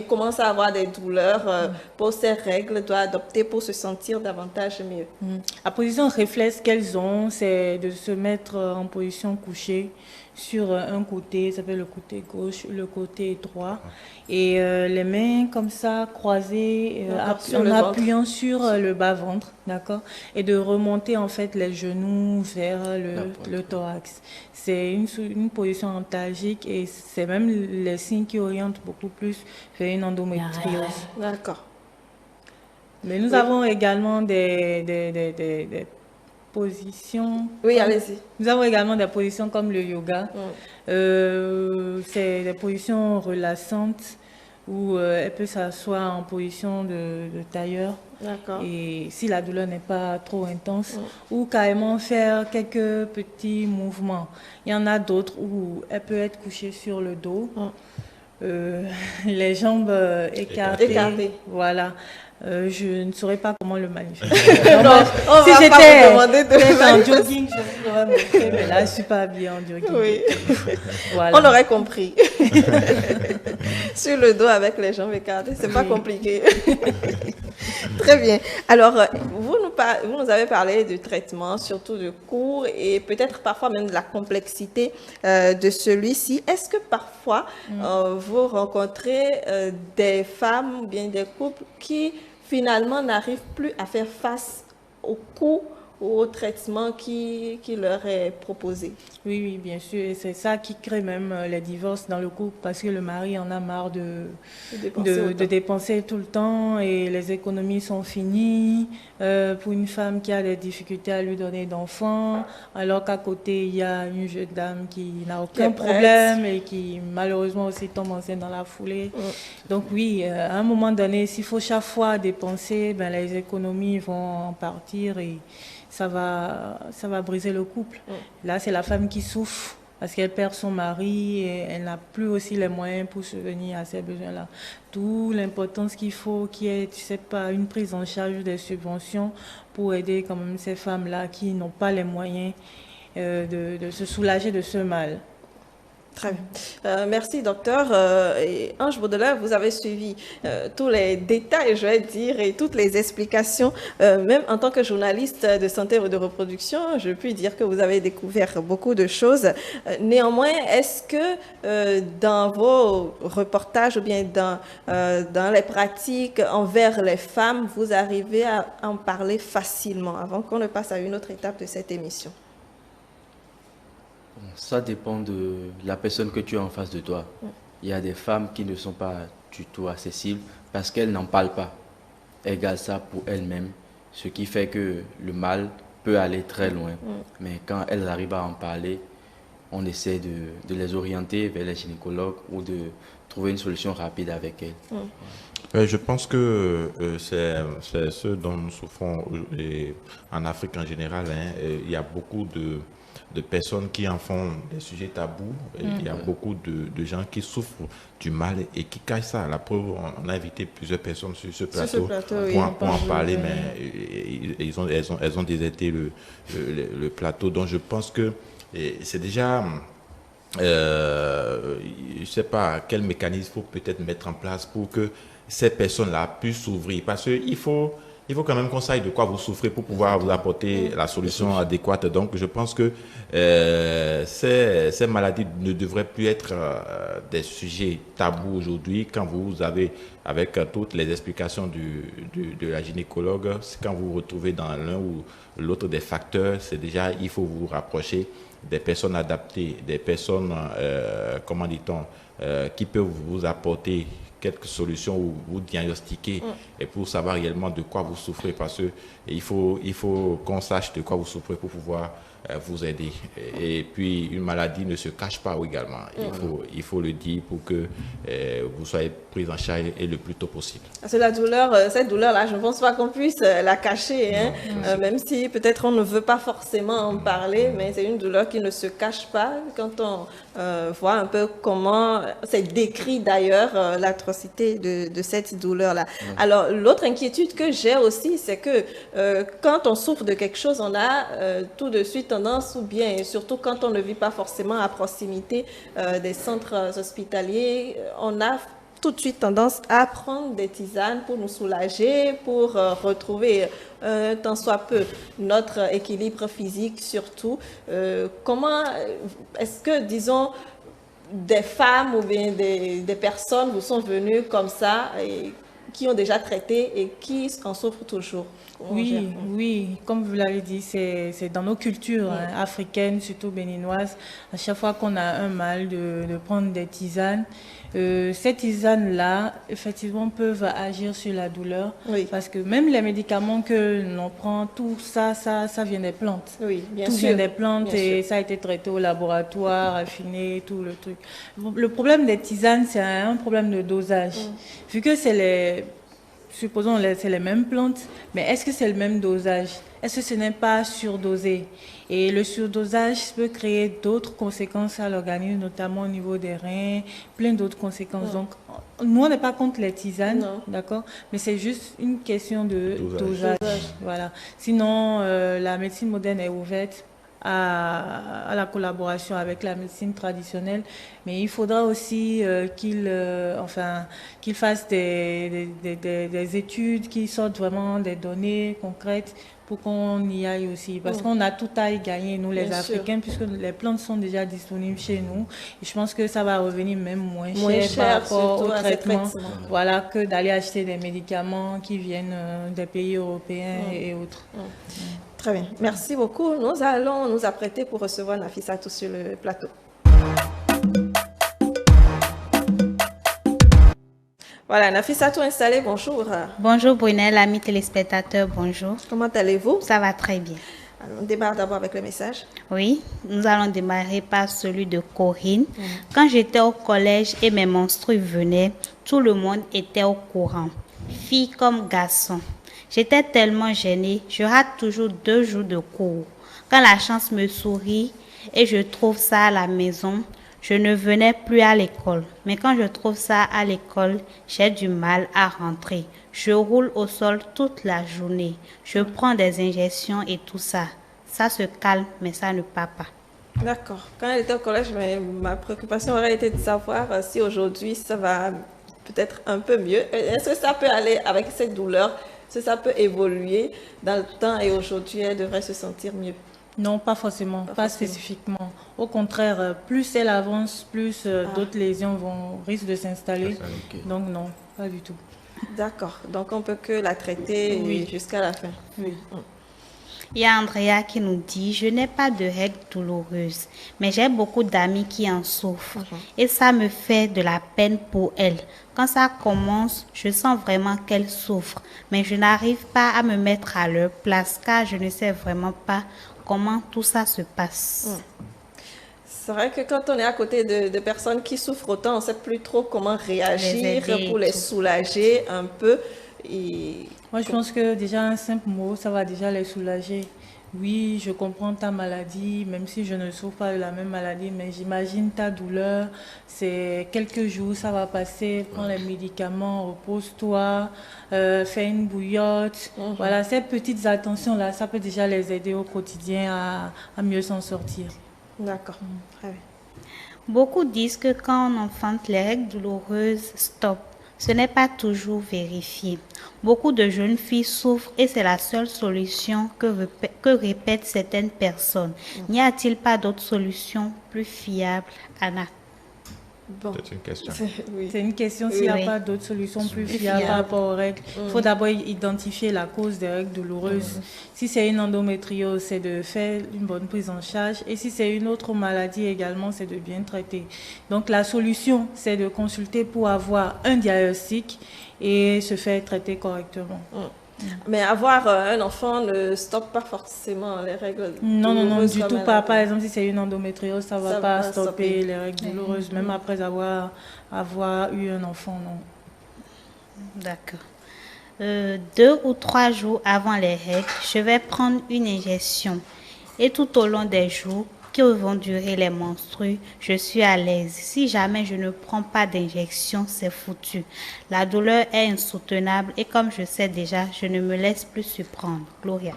commence à avoir des douleurs pour ses règles doit adopter pour se sentir davantage mieux. La position réflexe qu'elles ont, c'est de se mettre en position couchée, sur un côté, ça s'appelle le côté gauche, le côté droit, et les mains comme ça croisées en appuyant sur le bas-ventre, d'accord, et de remonter en fait les genoux vers le thorax. C'est une position antalgique et c'est même les signes qui orientent beaucoup plus vers une endométriose. D'accord. Mais nous avons également des positions. Oui, allez-y. Nous avons également des positions comme le yoga. C'est des positions relaxantes où elle peut s'asseoir en position de tailleur. D'accord. Et si la douleur n'est pas trop intense, ou carrément faire quelques petits mouvements. Il y en a d'autres où elle peut être couchée sur le dos, les jambes écartées. Voilà. Je ne saurais pas comment le manifester. Si j'étais en jogging, je vous aurais montré, mais là, je ne suis pas habillée en jogging. Oui. Voilà. On aurait compris. Sur le dos avec les jambes écartées, c'est pas compliqué. Très bien. Alors, vous nous avez parlé du traitement, surtout du cours et peut-être parfois même de la complexité de celui-ci. Est-ce que parfois vous rencontrez des femmes ou bien des couples qui finalement n'arrivent plus à faire face au coût ou au traitement qui leur est proposé? Oui, bien sûr. Et c'est ça qui crée même les divorces dans le couple parce que le mari en a marre de dépenser tout le temps et les économies sont finies. Pour une femme qui a des difficultés à lui donner d'enfants, alors qu'à côté, il y a une jeune dame qui n'a aucun problème et qui malheureusement aussi tombe enceinte dans la foulée. Donc oui, à un moment donné, s'il faut chaque fois dépenser, ben, les économies vont en partir et ça va briser le couple. Là, c'est la femme qui souffre parce qu'elle perd son mari et elle n'a plus aussi les moyens pour subvenir à ses besoins-là. D'où l'importance qu'il faut qu'il y ait, tu sais pas, une prise en charge des subventions pour aider quand même ces femmes-là qui n'ont pas les moyens de se soulager de ce mal. Très bien. Merci, docteur. Et Ange Baudelaire, vous avez suivi tous les détails, je vais dire, et toutes les explications. Même en tant que journaliste de santé et de reproduction, je puis dire que vous avez découvert beaucoup de choses. Néanmoins, est-ce que dans vos reportages ou bien dans les pratiques envers les femmes, vous arrivez à en parler facilement avant qu'on ne passe à une autre étape de cette émission? Ça dépend de la personne que tu as en face de toi. Il y a des femmes qui ne sont pas du tout accessibles parce qu'elles n'en parlent pas. Elles gardent ça pour elles-mêmes, ce qui fait que le mal peut aller très loin. Mais quand elles arrivent à en parler, on essaie de les orienter vers les gynécologues ou de trouver une solution rapide avec elles. Je pense que c'est ce dont nous souffrons en Afrique en général. Il y a beaucoup de personnes qui en font des sujets tabous. Il y a beaucoup de gens qui souffrent du mal et qui cachent ça. La preuve, on a invité plusieurs personnes sur ce plateau, pour en parler, mais elles ont déserté le plateau. Donc je pense que c'est déjà... je ne sais pas quel mécanisme il faut peut-être mettre en place pour que ces personnes-là puissent s'ouvrir. Parce qu'il faut quand même qu'on sache de quoi vous souffrez pour pouvoir vous apporter la solution adéquate. Donc, je pense que ces maladies ne devraient plus être des sujets tabous aujourd'hui. Quand vous avez, avec toutes les explications de la gynécologue, quand vous vous retrouvez dans l'un ou l'autre des facteurs, c'est déjà, il faut vous rapprocher des personnes adaptées, des personnes, comment dit-on, qui peuvent vous apporter quelques solutions ou vous diagnostiquer et pour savoir réellement de quoi vous souffrez, parce que il faut qu'on sache de quoi vous souffrez pour pouvoir vous aider. Et puis une maladie ne se cache pas également. Il faut le dire pour que vous soyez pris en charge et le plus tôt possible. C'est la douleur, cette douleur-là, je ne pense pas qu'on puisse la cacher, hein, même si peut-être on ne veut pas forcément en parler, mais c'est une douleur qui ne se cache pas. Quand on voit un peu comment c'est décrit d'ailleurs l'atrocité de cette douleur-là. Alors l'autre inquiétude que j'ai aussi, c'est que quand on souffre de quelque chose, on a tout de suite tendance, ou bien surtout quand on ne vit pas forcément à proximité des centres hospitaliers, on a tout de suite tendance à prendre des tisanes pour nous soulager, pour retrouver tant soit peu notre équilibre physique surtout. Comment est-ce que, disons, des femmes ou bien des personnes vous sont venues comme ça et qui ont déjà traité et qui en souffrent toujours? Oui, oui, comme vous l'avez dit, c'est dans nos cultures africaines, surtout béninoises. À chaque fois qu'on a un mal, de prendre des tisanes. Ces tisanes-là, effectivement, peuvent agir sur la douleur. Oui. Parce que même les médicaments que l'on prend, tout ça vient des plantes. Oui, bien tout sûr. vient des plantes Bien et sûr. ça a été traité au laboratoire, affiné, tout le truc. Le problème des tisanes, c'est un problème de dosage. Vu que supposons c'est les mêmes plantes, mais est-ce que c'est le même dosage? Est-ce que ce n'est pas surdosé? Et le surdosage peut créer d'autres conséquences à l'organisme, notamment au niveau des reins, plein d'autres conséquences. Donc, nous, on n'est pas contre les tisanes, d'accord? Mais c'est juste une question de dosage. Voilà. Sinon, la médecine moderne est ouverte à la collaboration avec la médecine traditionnelle, mais il faudra aussi qu'ils fassent des études qui sortent vraiment des données concrètes pour qu'on y aille aussi. Parce qu'on a tout à y gagner, nous les Africains, puisque les plantes sont déjà disponibles chez nous. Et je pense que ça va revenir même moins cher par rapport au traitement. Voilà, que d'aller acheter des médicaments qui viennent des pays européens et autres. Très bien. Merci beaucoup. Nous allons nous apprêter pour recevoir Nafissatou sur le plateau. Voilà, Nafissatou installée, bonjour. Bonjour Brunel, amis téléspectateurs, bonjour. Comment allez-vous? Ça va très bien. Alors, on démarre d'abord avec le message. Oui, nous allons démarrer par celui de Corinne. Quand j'étais au collège et mes menstrues venaient, tout le monde était au courant, filles comme garçons. J'étais tellement gênée, je rate toujours 2 jours de cours. Quand la chance me sourit et je trouve ça à la maison, je ne venais plus à l'école. Mais quand je trouve ça à l'école, j'ai du mal à rentrer. Je roule au sol toute la journée. Je prends des injections et tout ça. Ça se calme, mais ça ne part pas. D'accord. Quand elle était au collège, ma préoccupation aurait été de savoir si aujourd'hui ça va peut-être un peu mieux. Est-ce que ça peut aller avec cette douleur? Est-ce que ça peut évoluer dans le temps et aujourd'hui elle devrait se sentir mieux? Non, pas forcément, pas spécifiquement. Au contraire, plus elle avance, plus d'autres lésions risquent de s'installer. Donc non, pas du tout. D'accord. Donc on peut que la traiter jusqu'à la fin. Oui. Il y a Andrea qui nous dit « Je n'ai pas de règles douloureuses, mais j'ai beaucoup d'amis qui en souffrent et ça me fait de la peine pour elles. Quand ça commence, je sens vraiment qu'elles souffrent, mais je n'arrive pas à me mettre à leur place car je ne sais vraiment pas comment tout ça se passe. C'est vrai que quand on est à côté de personnes qui souffrent autant, on ne sait plus trop comment réagir pour les soulager un peu. Et... Moi, je pense que déjà un simple mot, ça va déjà les soulager. Oui, je comprends ta maladie, même si je ne souffre pas de la même maladie, mais j'imagine ta douleur. C'est quelques jours, ça va passer. Prends les médicaments, repose-toi, fais une bouillotte. Voilà, ces petites attentions-là, ça peut déjà les aider au quotidien à mieux s'en sortir. D'accord. Très bien. Beaucoup disent que quand on enfante les règles douloureuses, stop. Ce n'est pas toujours vérifié. Beaucoup de jeunes filles souffrent et c'est la seule solution que répètent certaines personnes. N'y a-t-il pas d'autres solutions plus fiables, Anna? Bon. C'est une question. C'est une question s'il n'y a pas d'autres solutions plus fiables par rapport aux règles. Il faut d'abord identifier la cause des règles douloureuses. Si c'est une endométriose, c'est de faire une bonne prise en charge. Et si c'est une autre maladie également, c'est de bien traiter. Donc la solution, c'est de consulter pour avoir un diagnostic et se faire traiter correctement. Mais avoir un enfant ne stoppe pas forcément les règles douloureuses. Non, du tout pas. Par exemple, si c'est une endométriose, ça ne va pas stopper les règles douloureuses, même après avoir eu un enfant, non. D'accord. 2 ou 3 jours avant les règles, je vais prendre une injection. Et tout au long des jours qui vont durer les menstrues, je suis à l'aise. Si jamais je ne prends pas d'injection, c'est foutu. La douleur est insoutenable et comme je sais déjà, je ne me laisse plus surprendre. Gloria.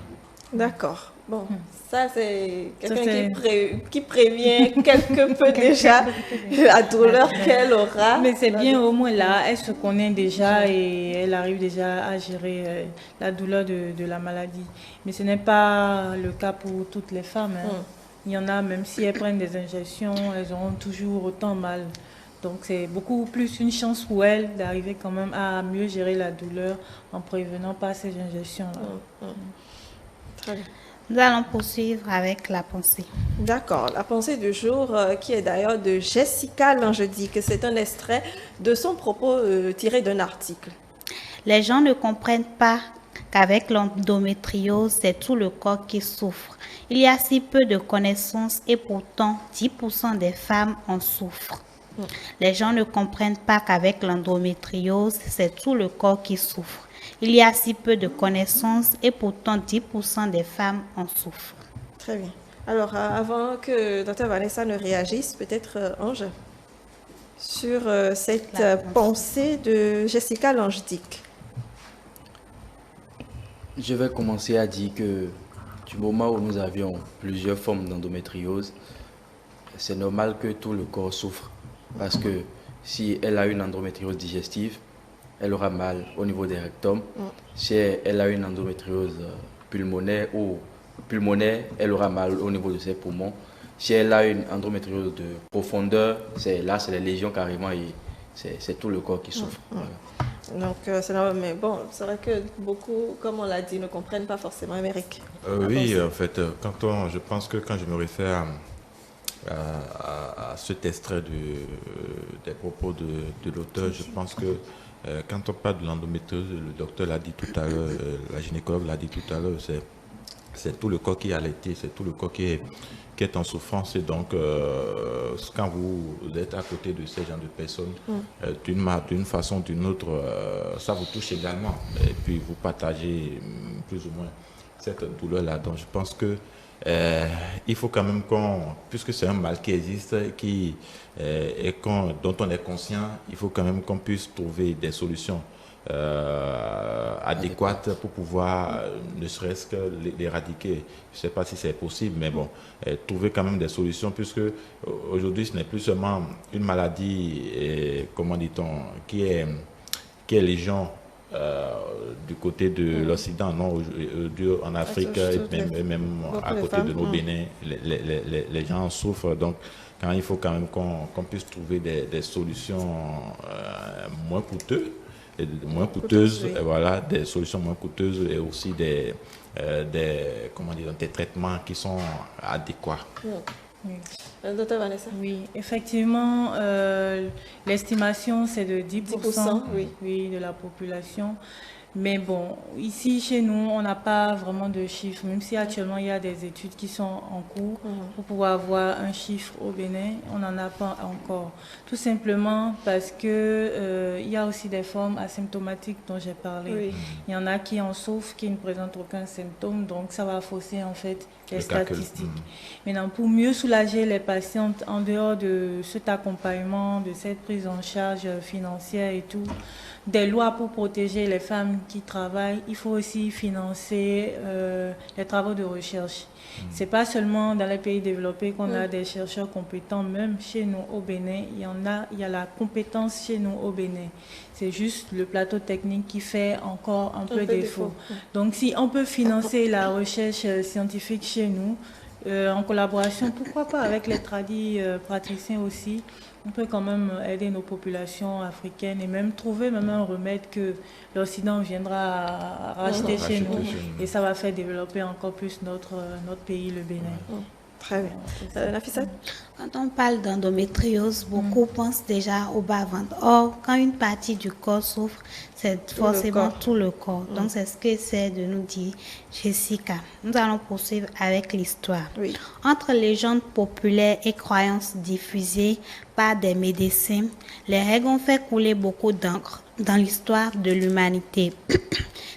D'accord. Bon, ça c'est Ça, quelqu'un c'est- qui prévient quelque peu déjà la douleur qu'elle aura. Mais c'est bien, au moins là, elle se connaît déjà et elle arrive déjà à gérer la douleur de la maladie. Mais ce n'est pas le cas pour toutes les femmes, hein. Il y en a, même si elles prennent des injections, elles auront toujours autant mal. Donc c'est beaucoup plus une chance pour elles d'arriver quand même à mieux gérer la douleur en prévenant pas ces injections-là. Très bien. Nous allons poursuivre avec la pensée. D'accord. La pensée du jour, qui est d'ailleurs de Jessica Langedique, c'est un extrait de son propos tiré d'un article. Les gens ne comprennent pas qu'avec l'endométriose, c'est tout le corps qui souffre. Il y a si peu de connaissances et pourtant 10% des femmes en souffrent. Les gens ne comprennent pas qu'avec l'endométriose, c'est tout le corps qui souffre. Il y a si peu de connaissances et pourtant 10% des femmes en souffrent. Très bien. Alors, avant que Dr Vanessa ne réagisse, peut-être Ange, sur cette pensée de Jessica Langedique. Je vais commencer à dire que du moment où nous avions plusieurs formes d'endométriose, c'est normal que tout le corps souffre. Parce que si elle a une endométriose digestive, elle aura mal au niveau des rectums. Si elle a une endométriose pulmonaire, elle aura mal au niveau de ses poumons. Si elle a une endométriose de profondeur, c'est les lésions carrément et c'est tout le corps qui souffre. Voilà. Donc, c'est normal, mais bon, c'est vrai que beaucoup, comme on l'a dit, ne comprennent pas forcément Amérique. Oui, en fait, je pense que quand je me réfère à cet extrait des propos de l'auteur, je pense que quand on parle de l'endométriose, le docteur l'a dit tout à l'heure, la gynécologue l'a dit tout à l'heure, c'est tout le corps qui est allaité, c'est tout le corps qui est en souffrance. Et donc, quand vous êtes à côté de ces genres de personnes, d'une façon ou d'une autre, ça vous touche également. Et puis, vous partagez plus ou moins cette douleur-là. Donc, je pense que il faut quand même puisque c'est un mal qui existe, dont on est conscient, il faut quand même qu'on puisse trouver des solutions adéquates pour pouvoir, ne serait-ce que l'éradiquer. Je ne sais pas si c'est possible, mais bon, trouver quand même des solutions, puisque aujourd'hui, ce n'est plus seulement une maladie, comment dit-on, qui est légion du côté de l'Occident, non, en Afrique et même à côté de nos Bénin, les gens en souffrent. Donc, quand il faut quand même qu'on puisse trouver des solutions moins coûteuses, oui. Voilà, des solutions moins coûteuses et aussi des traitements qui sont adéquats. Oui. Docteur Vanessa. Oui, effectivement, l'estimation, c'est de 10%, oui, de la population. Mais bon, ici, chez nous, on n'a pas vraiment de chiffres, même si actuellement, il y a des études qui sont en cours pour pouvoir avoir un chiffre au Bénin. On n'en a pas encore. Tout simplement parce que il y a aussi des formes asymptomatiques dont j'ai parlé. Oui. Il y en a qui en souffrent, qui ne présentent aucun symptôme, donc ça va fausser en fait les statistiques. Maintenant, pour mieux soulager les patientes, en dehors de cet accompagnement, de cette prise en charge financière et tout, des lois pour protéger les femmes qui travaillent, il faut aussi financer les travaux de recherche. C'est pas seulement dans les pays développés qu'on a des chercheurs compétents, même chez nous au Bénin, il y a la compétence chez nous au Bénin. C'est juste le plateau technique qui fait encore un peu défaut. Donc si on peut financer la recherche scientifique chez nous, en collaboration, pourquoi pas avec les praticiens aussi, on peut quand même aider nos populations africaines et même trouver un remède que l'Occident viendra racheter chez nous. Et ça va faire développer encore plus notre pays, le Bénin. Très bien. Nafissa? Quand on parle d'endométriose, beaucoup pensent déjà au bas-ventre. Or, quand une partie du corps souffre, c'est forcément tout le corps. Donc, c'est ce que c'est de nous dire Jessica. Nous allons poursuivre avec l'histoire. Oui. Entre légendes populaires et croyances diffusées par des médecins, les règles ont fait couler beaucoup d'encre dans l'histoire de l'humanité.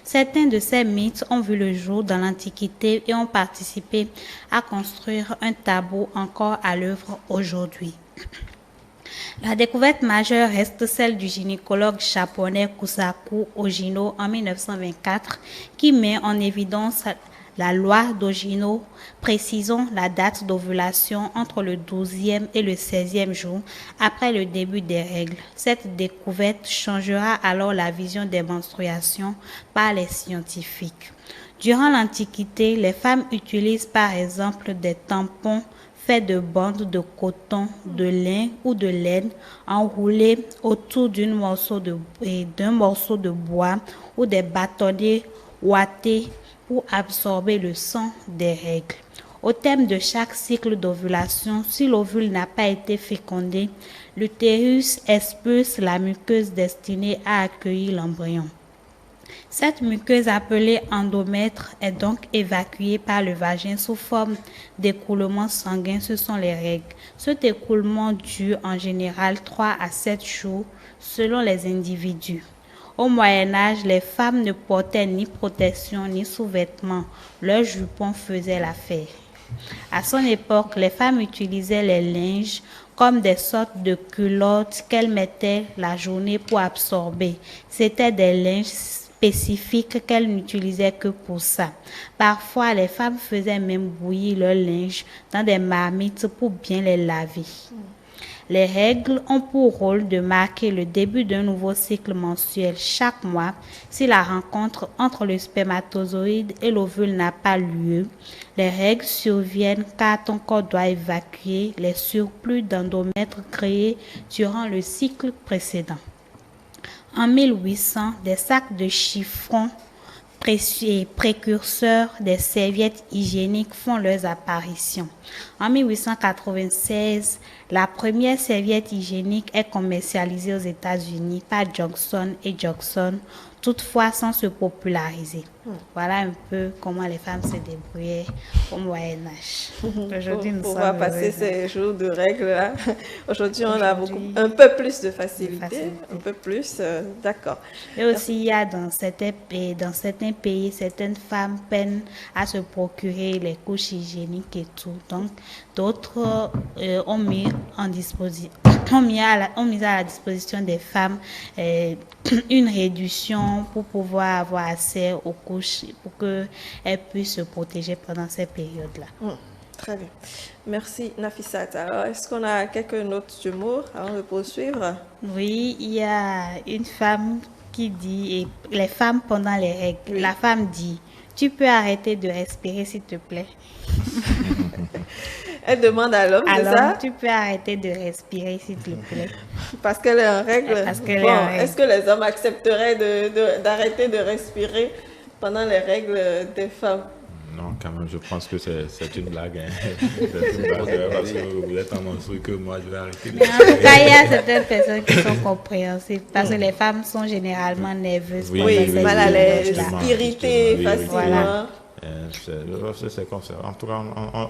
Certains de ces mythes ont vu le jour dans l'Antiquité et ont participé à construire un tabou encore à l'œuvre aujourd'hui. La découverte majeure reste celle du gynécologue japonais Kusaku Ojino en 1924 qui met en évidence La loi d'Ogino précisant la date d'ovulation entre le 12e et le 16e jour après le début des règles. Cette découverte changera alors la vision des menstruations par les scientifiques. Durant l'Antiquité, les femmes utilisent par exemple des tampons faits de bandes de coton, de lin ou de laine enroulés autour d'un morceau de bois ou des bâtonnets ouatés pour absorber le sang des règles. Au terme de chaque cycle d'ovulation, si l'ovule n'a pas été fécondé, l'utérus expulse la muqueuse destinée à accueillir l'embryon. Cette muqueuse appelée endomètre est donc évacuée par le vagin sous forme d'écoulement sanguin, ce sont les règles. Cet écoulement dure en général 3 à 7 jours selon les individus. Au Moyen-Âge, les femmes ne portaient ni protection ni sous-vêtements, leurs jupons faisaient l'affaire. À son époque, les femmes utilisaient les linges comme des sortes de culottes qu'elles mettaient la journée pour absorber. C'était des linges spécifiques qu'elles n'utilisaient que pour ça. Parfois, les femmes faisaient même bouillir leur linge dans des marmites pour bien les laver. Les règles ont pour rôle de marquer le début d'un nouveau cycle mensuel chaque mois. Si la rencontre entre le spermatozoïde et l'ovule n'a pas lieu, les règles surviennent car ton corps doit évacuer les surplus d'endomètre créés durant le cycle précédent. En 1800, des sacs de chiffons précurseurs des serviettes hygiéniques font leurs apparitions. En 1896, la première serviette hygiénique est commercialisée aux États-Unis par Johnson & Johnson, toutefois sans se populariser. Voilà un peu comment les femmes se débrouillaient au Moyen-Âge. Aujourd'hui, nous sommes pouvoir passer ces jours de règles là. Aujourd'hui, on a un peu plus de facilité, un peu plus, d'accord. Et aussi, il y a dans certains pays, certaines femmes peinent à se procurer les couches hygiéniques et tout. Donc, d'autres ont mis à la disposition des femmes une réduction pour pouvoir avoir accès aux couches, pour qu'elles puissent se protéger pendant ces périodes-là. Très bien. Merci, Nafissat. Alors, est-ce qu'on a quelques notes d'humour avant de poursuivre? Oui, il y a une femme qui dit, et les femmes pendant les règles, oui. La femme dit, tu peux arrêter de respirer s'il te plaît. Elle demande à l'homme, c'est ça? Tu peux arrêter de respirer s'il te plaît. Parce qu'elle est en règle. Est-ce que les hommes accepteraient d'arrêter de respirer pendant les règles des femmes? Non, quand même, je pense que c'est une blague. C'est une blague parce que vous êtes en monstrueux que moi, je vais arrêter. Mais en tout cas, il y a certaines personnes qui sont compréhensibles parce que les femmes sont généralement nerveuses. Oui, mal à l'aise, irritées facilement. Voilà. C'est comme ça. En tout cas,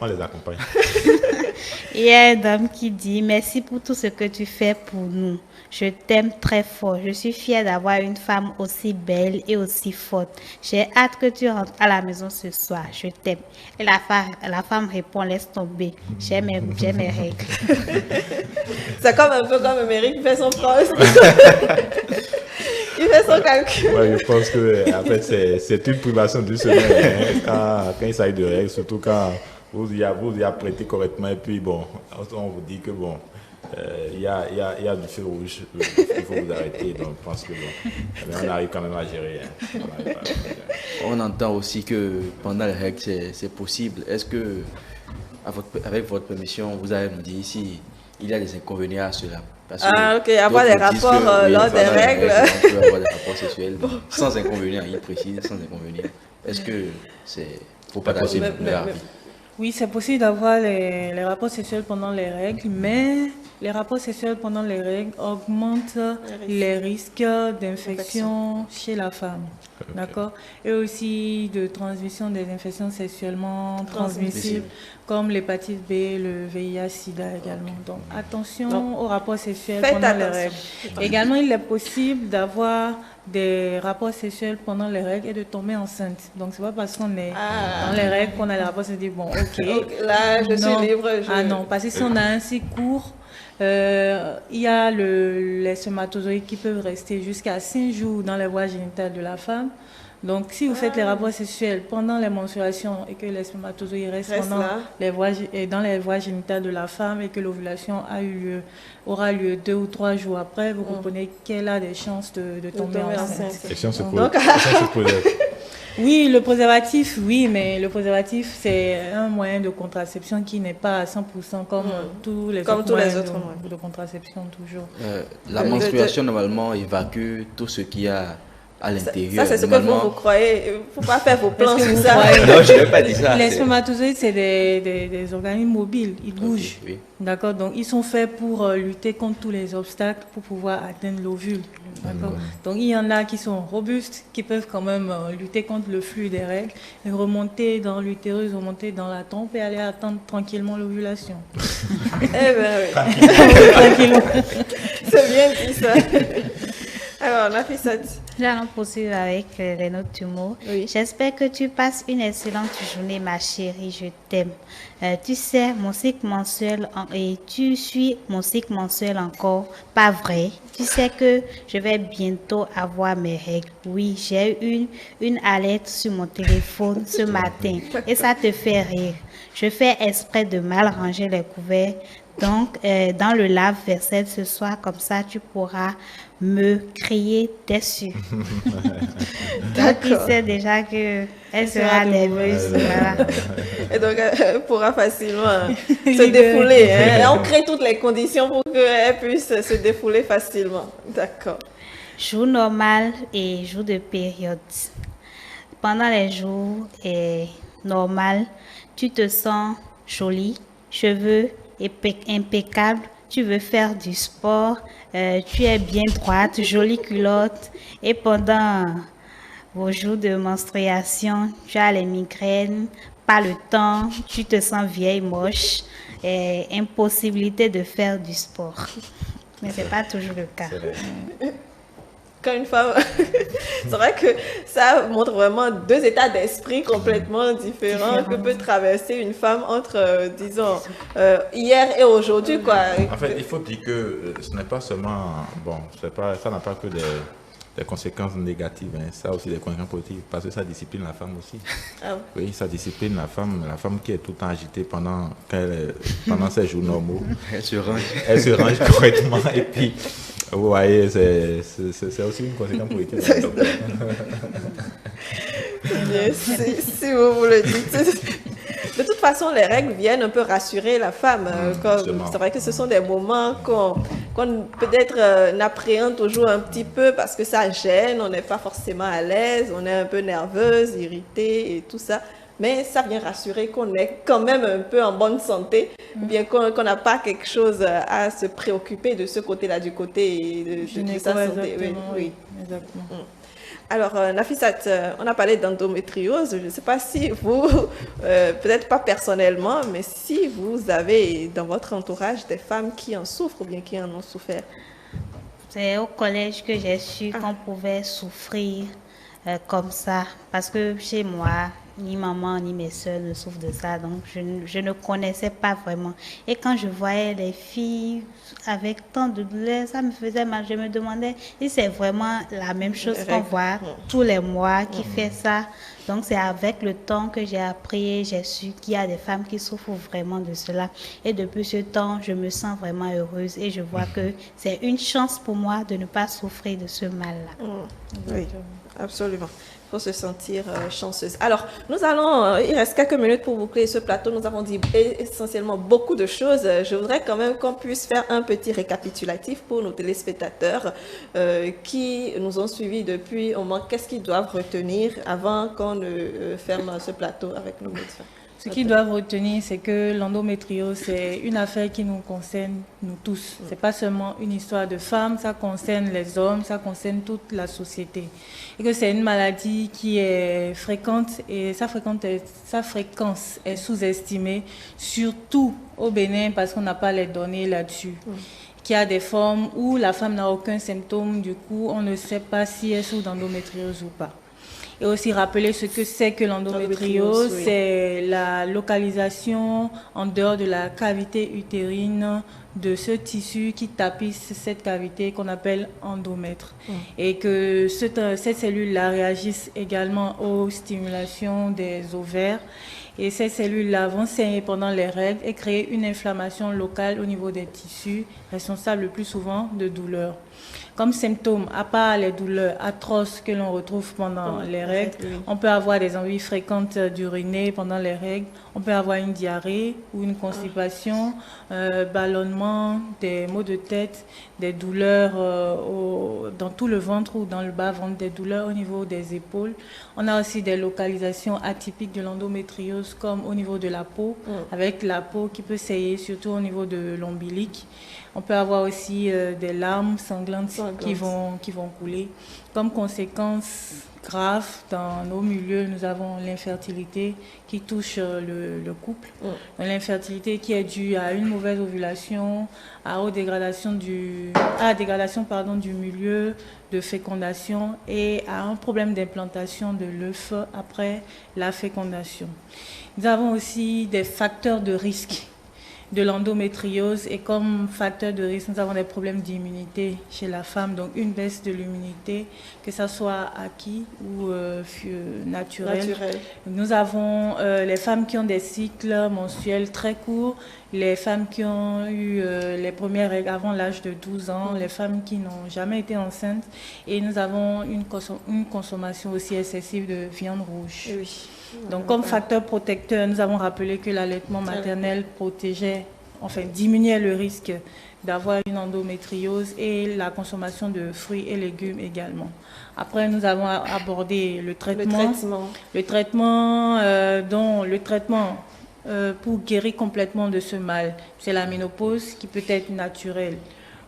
on les accompagne. Il y a un homme qui dit « Merci pour tout ce que tu fais pour nous. Je t'aime très fort. Je suis fière d'avoir une femme aussi belle et aussi forte. J'ai hâte que tu rentres à la maison ce soir. Je t'aime. » Et la femme répond « Laisse tomber. J'ai mes règles. » C'est comme un peu comme Amérique qui fait son phrase. Il fait son calcul. Ouais, je pense que en fait, c'est une privation du sommeil quand il s'agit de règles, surtout quand vous y apprêtez correctement et puis bon, on vous dit que bon, il y a du feu rouge, il faut vous arrêter. Donc je pense que bon, mais on arrive quand même à gérer. On entend aussi que pendant les règles, c'est possible. Est-ce que, avec votre permission, vous allez nous dire si il y a des inconvénients à cela? Ok, avoir des rapports lors des règles. On peut avoir des rapports sexuels sans inconvénients, il précise, sans inconvénients. Est-ce que faut pas passer leur avis? Oui, c'est possible d'avoir les rapports sexuels pendant les règles, mais les rapports sexuels pendant les règles augmentent les risques d'infection chez la femme. Okay. D'accord? Et aussi de transmission des infections sexuellement transmissibles, comme l'hépatite B, le VIH-Sida également. Donc, attention aux rapports sexuels pendant les règles. Également, il est possible d'avoir des rapports sexuels pendant les règles et de tomber enceinte. Donc, c'est pas parce qu'on est dans les règles qu'on a les rapports sexuels. Bon, ok. Là, je suis libre. Ah non, parce que si on a un cycle court, il y a les spermatozoïdes qui peuvent rester jusqu'à 5 jours dans les voies génitales de la femme. Donc, si vous faites les rapports sexuels pendant les menstruations et que les spermatozoïdes restent dans les voies génitales de la femme et que l'ovulation aura lieu 2 ou 3 jours après, vous comprenez qu'elle a des chances de tomber enceinte. Question se pose. Oui, le préservatif, oui, mais le préservatif, c'est un moyen de contraception qui n'est pas à 100% comme tous les autres moyens de contraception, toujours. La menstruation, normalement, évacue tout ce qu'il y a à l'intérieur. Ça, c'est ce que vous croyez. Il ne faut pas faire vos plans sur ça. Non, je ne vais pas dire ça. Les spermatozoïdes, c'est des organismes mobiles. Ils bougent. Oui. D'accord. Donc, ils sont faits pour lutter contre tous les obstacles pour pouvoir atteindre l'ovule. D'accord. Donc, il y en a qui sont robustes, qui peuvent quand même lutter contre le flux des règles et remonter dans l'utérus, remonter dans la trompe et aller attendre tranquillement l'ovulation. Eh bien, oui. Tranquillement. C'est bien dit ça. Alors, Nafisat. Nous allons poursuivre avec les notes d'humour. Oui. J'espère que tu passes une excellente journée, ma chérie. Je t'aime. Tu sais, mon cycle mensuel et tu suis mon cycle mensuel encore. Pas vrai. Tu sais que je vais bientôt avoir mes règles. Oui, j'ai eu une alerte sur mon téléphone ce matin et ça te fait rire. Je fais exprès de mal ranger les couverts. Donc, dans le lave-vaisselle ce soir, comme ça, tu pourras me crier dessus. Donc, il sait déjà qu'elle sera nerveuse. Voilà. Et donc, elle pourra facilement se défouler. Hein. On crée toutes les conditions pour qu'elle puisse se défouler facilement. D'accord. Jour normal et jour de période. Pendant les jours normaux, tu te sens jolie, cheveux impeccable, tu veux faire du sport, tu es bien droite, jolie culotte, et pendant vos jours de menstruation, tu as les migraines, pas le temps, tu te sens vieille, moche, et impossibilité de faire du sport. Mais ce n'est pas toujours le cas. Quand une femme, c'est vrai que ça montre vraiment deux états d'esprit complètement différents que peut traverser une femme entre, disons, hier et aujourd'hui, quoi. En fait, il faut dire que ce n'est pas seulement, bon, ça n'a pas que des conséquences négatives, hein. Ça a aussi des conséquences positives, parce que ça discipline la femme aussi. Ah. Oui, ça discipline la femme qui est tout le temps agitée pendant ses jours normaux. Elle se range correctement et puis... Vous voyez, c'est aussi une conséquence politique. Si vous le dites. De toute façon, les règles viennent un peu rassurer la femme. C'est vrai que ce sont des moments qu'on peut-être appréhende toujours un petit peu parce que ça gêne, on n'est pas forcément à l'aise, on est un peu nerveuse, irritée et tout ça. Mais ça vient rassurer qu'on est quand même un peu en bonne santé, ou bien qu'on n'a pas quelque chose à se préoccuper de ce côté-là, du côté de sa santé. Oui, exactement. Alors, Nafisat, on a parlé d'endométriose. Je ne sais pas si vous, peut-être pas personnellement, mais si vous avez dans votre entourage des femmes qui en souffrent ou bien qui en ont souffert. C'est au collège que j'ai su qu'on pouvait souffrir comme ça, parce que chez moi, ni maman ni mes soeurs ne souffrent de ça, donc je ne connaissais pas vraiment. Et quand je voyais les filles avec tant de douleur, ça me faisait mal. Je me demandais si c'est vraiment la même chose qu'on voit tous les mois qui fait ça. Donc c'est avec le temps que j'ai appris, j'ai su qu'il y a des femmes qui souffrent vraiment de cela. Et depuis ce temps, je me sens vraiment heureuse et je vois que c'est une chance pour moi de ne pas souffrir de ce mal-là. Oui, absolument. Il faut se sentir chanceuse. Alors, il reste quelques minutes pour boucler ce plateau. Nous avons dit essentiellement beaucoup de choses. Je voudrais quand même qu'on puisse faire un petit récapitulatif pour nos téléspectateurs qui nous ont suivis depuis au moins. Qu'est-ce qu'ils doivent retenir avant qu'on ne ferme ce plateau avec nos médecins? Ce qu'ils doivent retenir, c'est que l'endométriose, c'est une affaire qui nous concerne, nous tous. Ce n'est pas seulement une histoire de femmes, ça concerne les hommes, ça concerne toute la société. Et que c'est une maladie qui est fréquente et sa fréquence est sous-estimée, surtout au Bénin, parce qu'on n'a pas les données là-dessus. Qu'il y a des formes où la femme n'a aucun symptôme, du coup, on ne sait pas si elle souffre d'endométriose ou pas. et aussi rappeler ce que c'est que l'endométriose. Oui. C'est la localisation en dehors de la cavité utérine de ce tissu qui tapisse cette cavité qu'on appelle endomètre. Et que cette cellule-là réagisse également aux stimulations des ovaires. Et ces cellules-là vont saigner pendant les règles et créer une inflammation locale au niveau des tissus, responsable le plus souvent de douleurs. Comme symptômes, à part les douleurs atroces que l'on retrouve pendant les règles, on peut avoir des envies fréquentes d'uriner pendant les règles, on peut avoir une diarrhée ou une constipation, ballonnement, des maux de tête, des douleurs dans tout le ventre ou dans le bas-ventre, des douleurs au niveau des épaules. On a aussi des localisations atypiques de l'endométriose comme au niveau de la peau, avec la peau qui peut saigner surtout au niveau de l'ombilic. On peut avoir aussi des larmes sanglantes qui vont couler. Comme conséquence grave, dans nos milieux, nous avons l'infertilité qui touche le couple. L'infertilité qui est due à une mauvaise ovulation, à la dégradation du milieu de fécondation et à un problème d'implantation de l'œuf après la fécondation. Nous avons aussi des facteurs de risque de l'endométriose et comme facteur de risque, nous avons des problèmes d'immunité chez la femme, donc une baisse de l'immunité, que ça soit acquis ou naturel. Nous avons les femmes qui ont des cycles menstruels très courts, les femmes qui ont eu les premières règles avant l'âge de 12 ans, les femmes qui n'ont jamais été enceintes et nous avons une consommation aussi excessive de viande rouge. Oui. Donc, comme facteur protecteur, nous avons rappelé que l'allaitement maternel diminuait le risque d'avoir une endométriose et la consommation de fruits et légumes également. Après, nous avons abordé le traitement. Le traitement pour guérir complètement de ce mal, c'est la ménopause qui peut être naturelle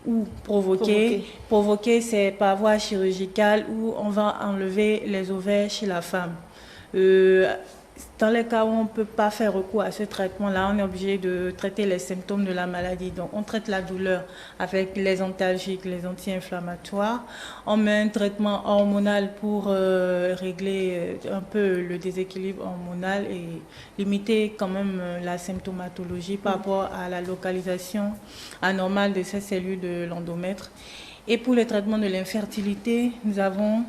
ou provoquée. Provoquée, c'est par voie chirurgicale où on va enlever les ovaires chez la femme. Dans les cas où on ne peut pas faire recours à ce traitement-là, on est obligé de traiter les symptômes de la maladie. Donc, on traite la douleur avec les antalgiques, les anti-inflammatoires. On met un traitement hormonal pour régler un peu le déséquilibre hormonal et limiter quand même la symptomatologie par rapport à la localisation anormale de ces cellules de l'endomètre. Et pour le traitement de l'infertilité, nous avons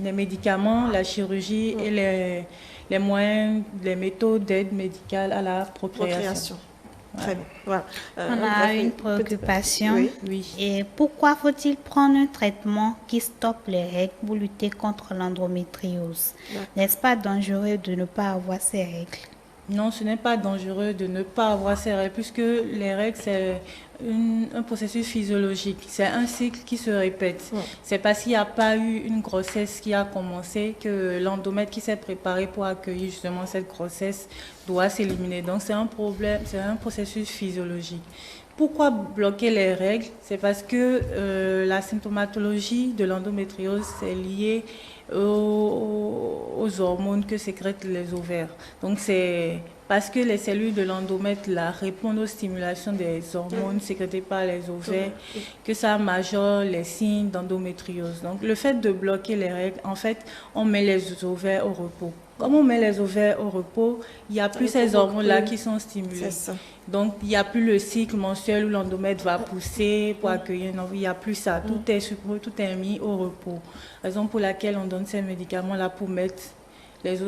les médicaments, la chirurgie et les moyens, les méthodes d'aide médicale à la procréation. Très bien. Voilà. On a une préoccupation. Oui. Et pourquoi faut-il prendre un traitement qui stoppe les règles pour lutter contre l'endométriose? N'est-ce pas dangereux de ne pas avoir ces règles? Non, ce n'est pas dangereux de ne pas avoir ces règles, puisque les règles, c'est un processus physiologique. C'est un cycle qui se répète. C'est parce qu'il n'y a pas eu une grossesse qui a commencé que l'endomètre qui s'est préparé pour accueillir justement cette grossesse doit s'éliminer. Donc, c'est un problème, c'est un processus physiologique. Pourquoi bloquer les règles? C'est parce que la symptomatologie de l'endométriose est liée aux hormones que sécrètent les ovaires. Donc c'est parce que les cellules de l'endomètre répondent aux stimulations des hormones sécrétées par les ovaires que ça majore les signes d'endométriose. Donc le fait de bloquer les règles, en fait, on met les ovaires au repos. Comme on met les ovaires au repos, il n'y a plus ces hormones-là qui sont stimulées. Donc, il n'y a plus le cycle mensuel où l'endomètre va pousser pour accueillir une envie. Il n'y a plus ça. Tout est mis au repos. Raison pour laquelle on donne ces médicaments-là pour mettre les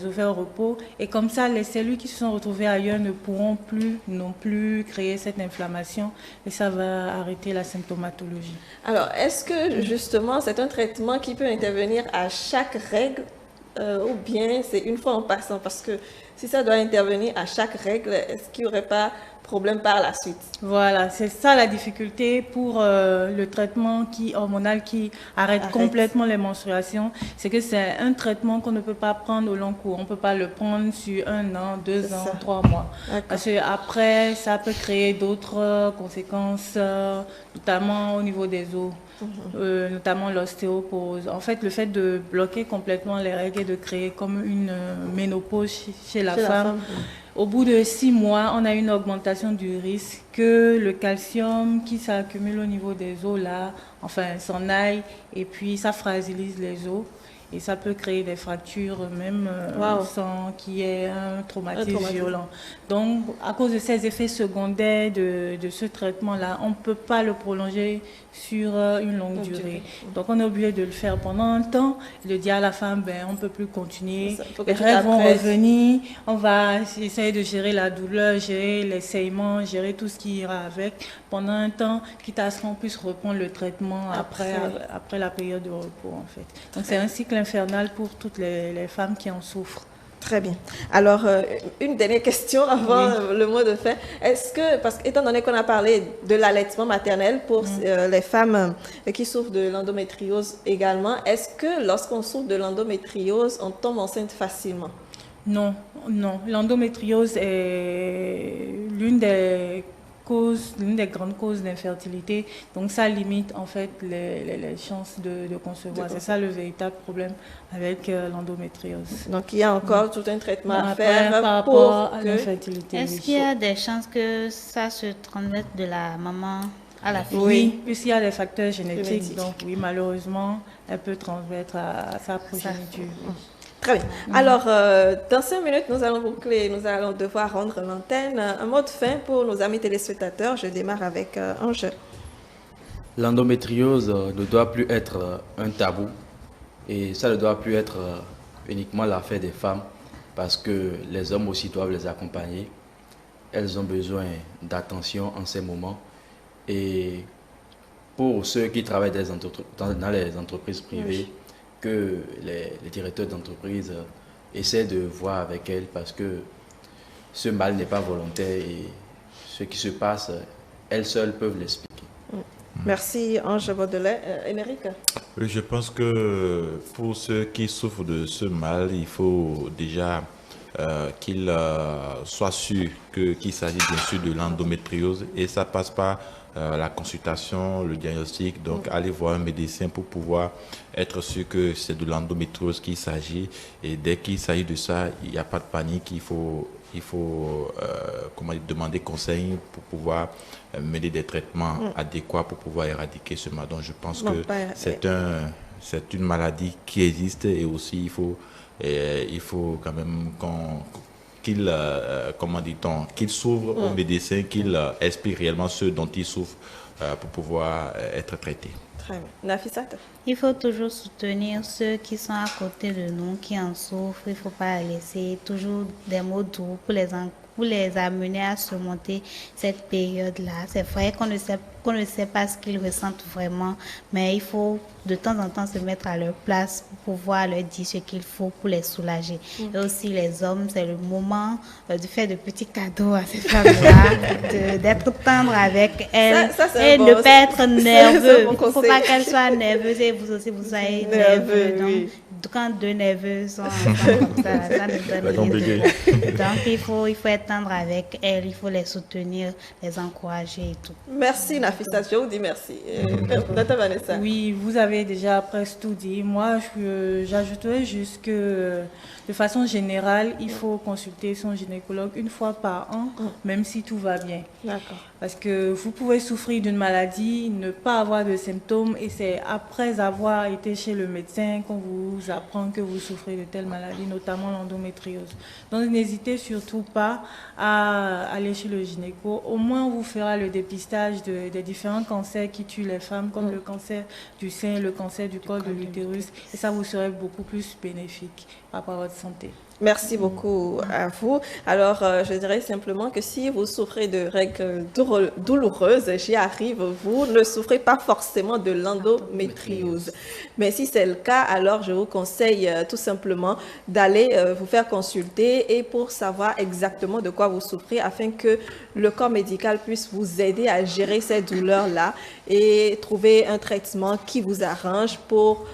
ovaires au repos. Et comme ça, les cellules qui se sont retrouvées ailleurs ne pourront plus non plus créer cette inflammation et ça va arrêter la symptomatologie. Alors, est-ce que justement, c'est un traitement qui peut intervenir à chaque règle ou bien c'est une fois en passant? Parce que si ça doit intervenir à chaque règle, est-ce qu'il n'y aurait pas problème par la suite? Voilà, c'est ça la difficulté pour le traitement hormonal qui arrête complètement les menstruations. C'est que c'est un traitement qu'on ne peut pas prendre au long cours. On ne peut pas le prendre sur 1 an, 2 ans, 3 mois. Parce qu'après, ça peut créer d'autres conséquences, notamment au niveau des os. Notamment l'ostéoporose. En fait, le fait de bloquer complètement les règles et de créer comme une ménopause chez la femme, au bout de 6 mois, on a une augmentation du risque que le calcium qui s'accumule au niveau des os s'en aille et puis ça fragilise les os Et ça peut créer des fractures même sans qu'il y ait un traumatisme violent. Donc, à cause de ces effets secondaires de ce traitement-là, on ne peut pas le prolonger sur une longue durée. Donc, on est obligé de le faire pendant un temps et de dire à la femme, on ne peut plus continuer. Les règles vont revenir, on va essayer de gérer la douleur, gérer les saignements, gérer tout ce qui ira avec pendant un temps, quitte à ce qu'on puisse reprendre le traitement après la période de repos, en fait. Donc, c'est un cycle infernal pour toutes les femmes qui en souffrent. Très bien. Alors, une dernière question avant le mot de fin. Est-ce que, parce qu'étant donné qu'on a parlé de l'allaitement maternel pour les femmes qui souffrent de l'endométriose également, est-ce que lorsqu'on souffre de l'endométriose, on tombe enceinte facilement? Non, non. L'endométriose est l'une des grandes causes d'infertilité. Donc, ça limite en fait les chances de concevoir. C'est ça le véritable problème avec l'endométriose. Donc, il y a encore tout un traitement à faire par rapport à l'infertilité. Est-ce qu'il y a des chances que ça se transmette de la maman à la fille? Oui, puisqu'il y a des facteurs génétiques. Donc, oui, malheureusement, elle peut transmettre à sa progéniture. Très bien. Alors, dans 5 minutes, nous allons boucler, nous allons devoir rendre l'antenne. Un mot de fin pour nos amis téléspectateurs. Je démarre avec Ange. L'endométriose ne doit plus être un tabou et ça ne doit plus être uniquement l'affaire des femmes parce que les hommes aussi doivent les accompagner. Elles ont besoin d'attention en ces moments et pour ceux qui travaillent dans les entreprises privées, que les directeurs d'entreprise essaient de voir avec elles parce que ce mal n'est pas volontaire et ce qui se passe, elles seules peuvent l'expliquer. Merci Ange Baudelaire. Émeric? Oui, je pense que pour ceux qui souffrent de ce mal, il faut déjà qu'ils soient sûrs qu'il s'agit bien sûr de l'endométriose et ça passe par la consultation, le diagnostic, donc aller voir un médecin pour pouvoir être sûr que c'est de l'endométriose qu'il s'agit et dès qu'il s'agit de ça, il n'y a pas de panique, il faut demander conseil pour pouvoir mener des traitements adéquats pour pouvoir éradiquer ce mal. Donc je pense que c'est une maladie qui existe et aussi il faut quand même qu'il s'ouvre au médecin, qu'il explique réellement ce dont il souffre pour pouvoir être traité. Très bien. Nafisat? Il faut toujours soutenir ceux qui sont à côté de nous, qui en souffrent. Il ne faut pas laisser toujours des mots doux pour les amener à surmonter cette période-là. C'est vrai qu'on ne sait pas ce qu'ils ressentent vraiment, mais il faut de temps en temps se mettre à leur place pour pouvoir leur dire ce qu'il faut pour les soulager. Et aussi les hommes, c'est le moment de faire de petits cadeaux à ces femmes-là, d'être tendre avec elles et ne pas être nerveux. Il ne faut pas qu'elles soient nerveuses et vous aussi vous soyez nerveux. Donc, quand deux nerveux sont ensemble comme ça ne donne rien. Donc il faut être tendre avec elles, il faut les soutenir, les encourager et tout. Merci Nafisa, je vous dis merci. Vanessa. Oui, vous avez déjà presque tout dit. Moi, j'ajouterais juste que de façon générale, il faut consulter son gynécologue une fois par an, même si tout va bien. D'accord. Parce que vous pouvez souffrir d'une maladie, ne pas avoir de symptômes et c'est après avoir été chez le médecin qu'on vous apprend que vous souffrez de telle maladie, notamment l'endométriose. Donc n'hésitez surtout pas à aller chez le gynéco. Au moins on vous fera le dépistage des différents cancers qui tuent les femmes, comme le cancer du sein, le cancer du col de l'utérus. Et ça vous serait beaucoup plus bénéfique par rapport à votre santé. Merci beaucoup à vous. Alors, je dirais simplement que si vous souffrez de règles douloureuses, j'y arrive, vous ne souffrez pas forcément de l'endométriose. Mais si c'est le cas, alors je vous conseille tout simplement d'aller vous faire consulter et pour savoir exactement de quoi vous souffrez afin que le corps médical puisse vous aider à gérer ces douleurs-là et trouver un traitement qui vous arrange pour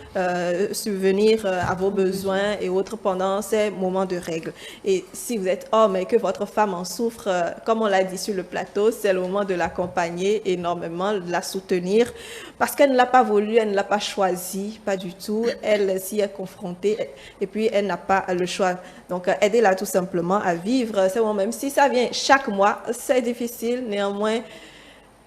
subvenir à vos besoins et autres pendant ces moments de règles. Et si vous êtes homme et que votre femme en souffre, comme on l'a dit sur le plateau, c'est le moment de l'accompagner énormément, de la soutenir, parce qu'elle ne l'a pas voulu, elle ne l'a pas choisi, pas du tout. Elle s'y est confrontée et puis elle n'a pas le choix. Donc, aidez-la tout simplement à vivre. C'est bon, même si ça vient chaque mois, c'est difficile, néanmoins,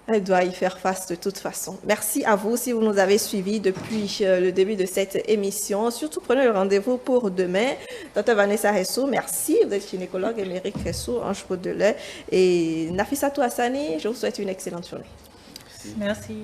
Elle doit y faire face de toute façon. Merci à vous si vous nous avez suivis depuis le début de cette émission. Surtout, prenez le rendez-vous pour demain. Dr Vanessa Ressou, merci. Vous êtes gynécologue émérite Ressou, Ange Baudelais. Et Nafissatou Hassani, je vous souhaite une excellente journée. Merci.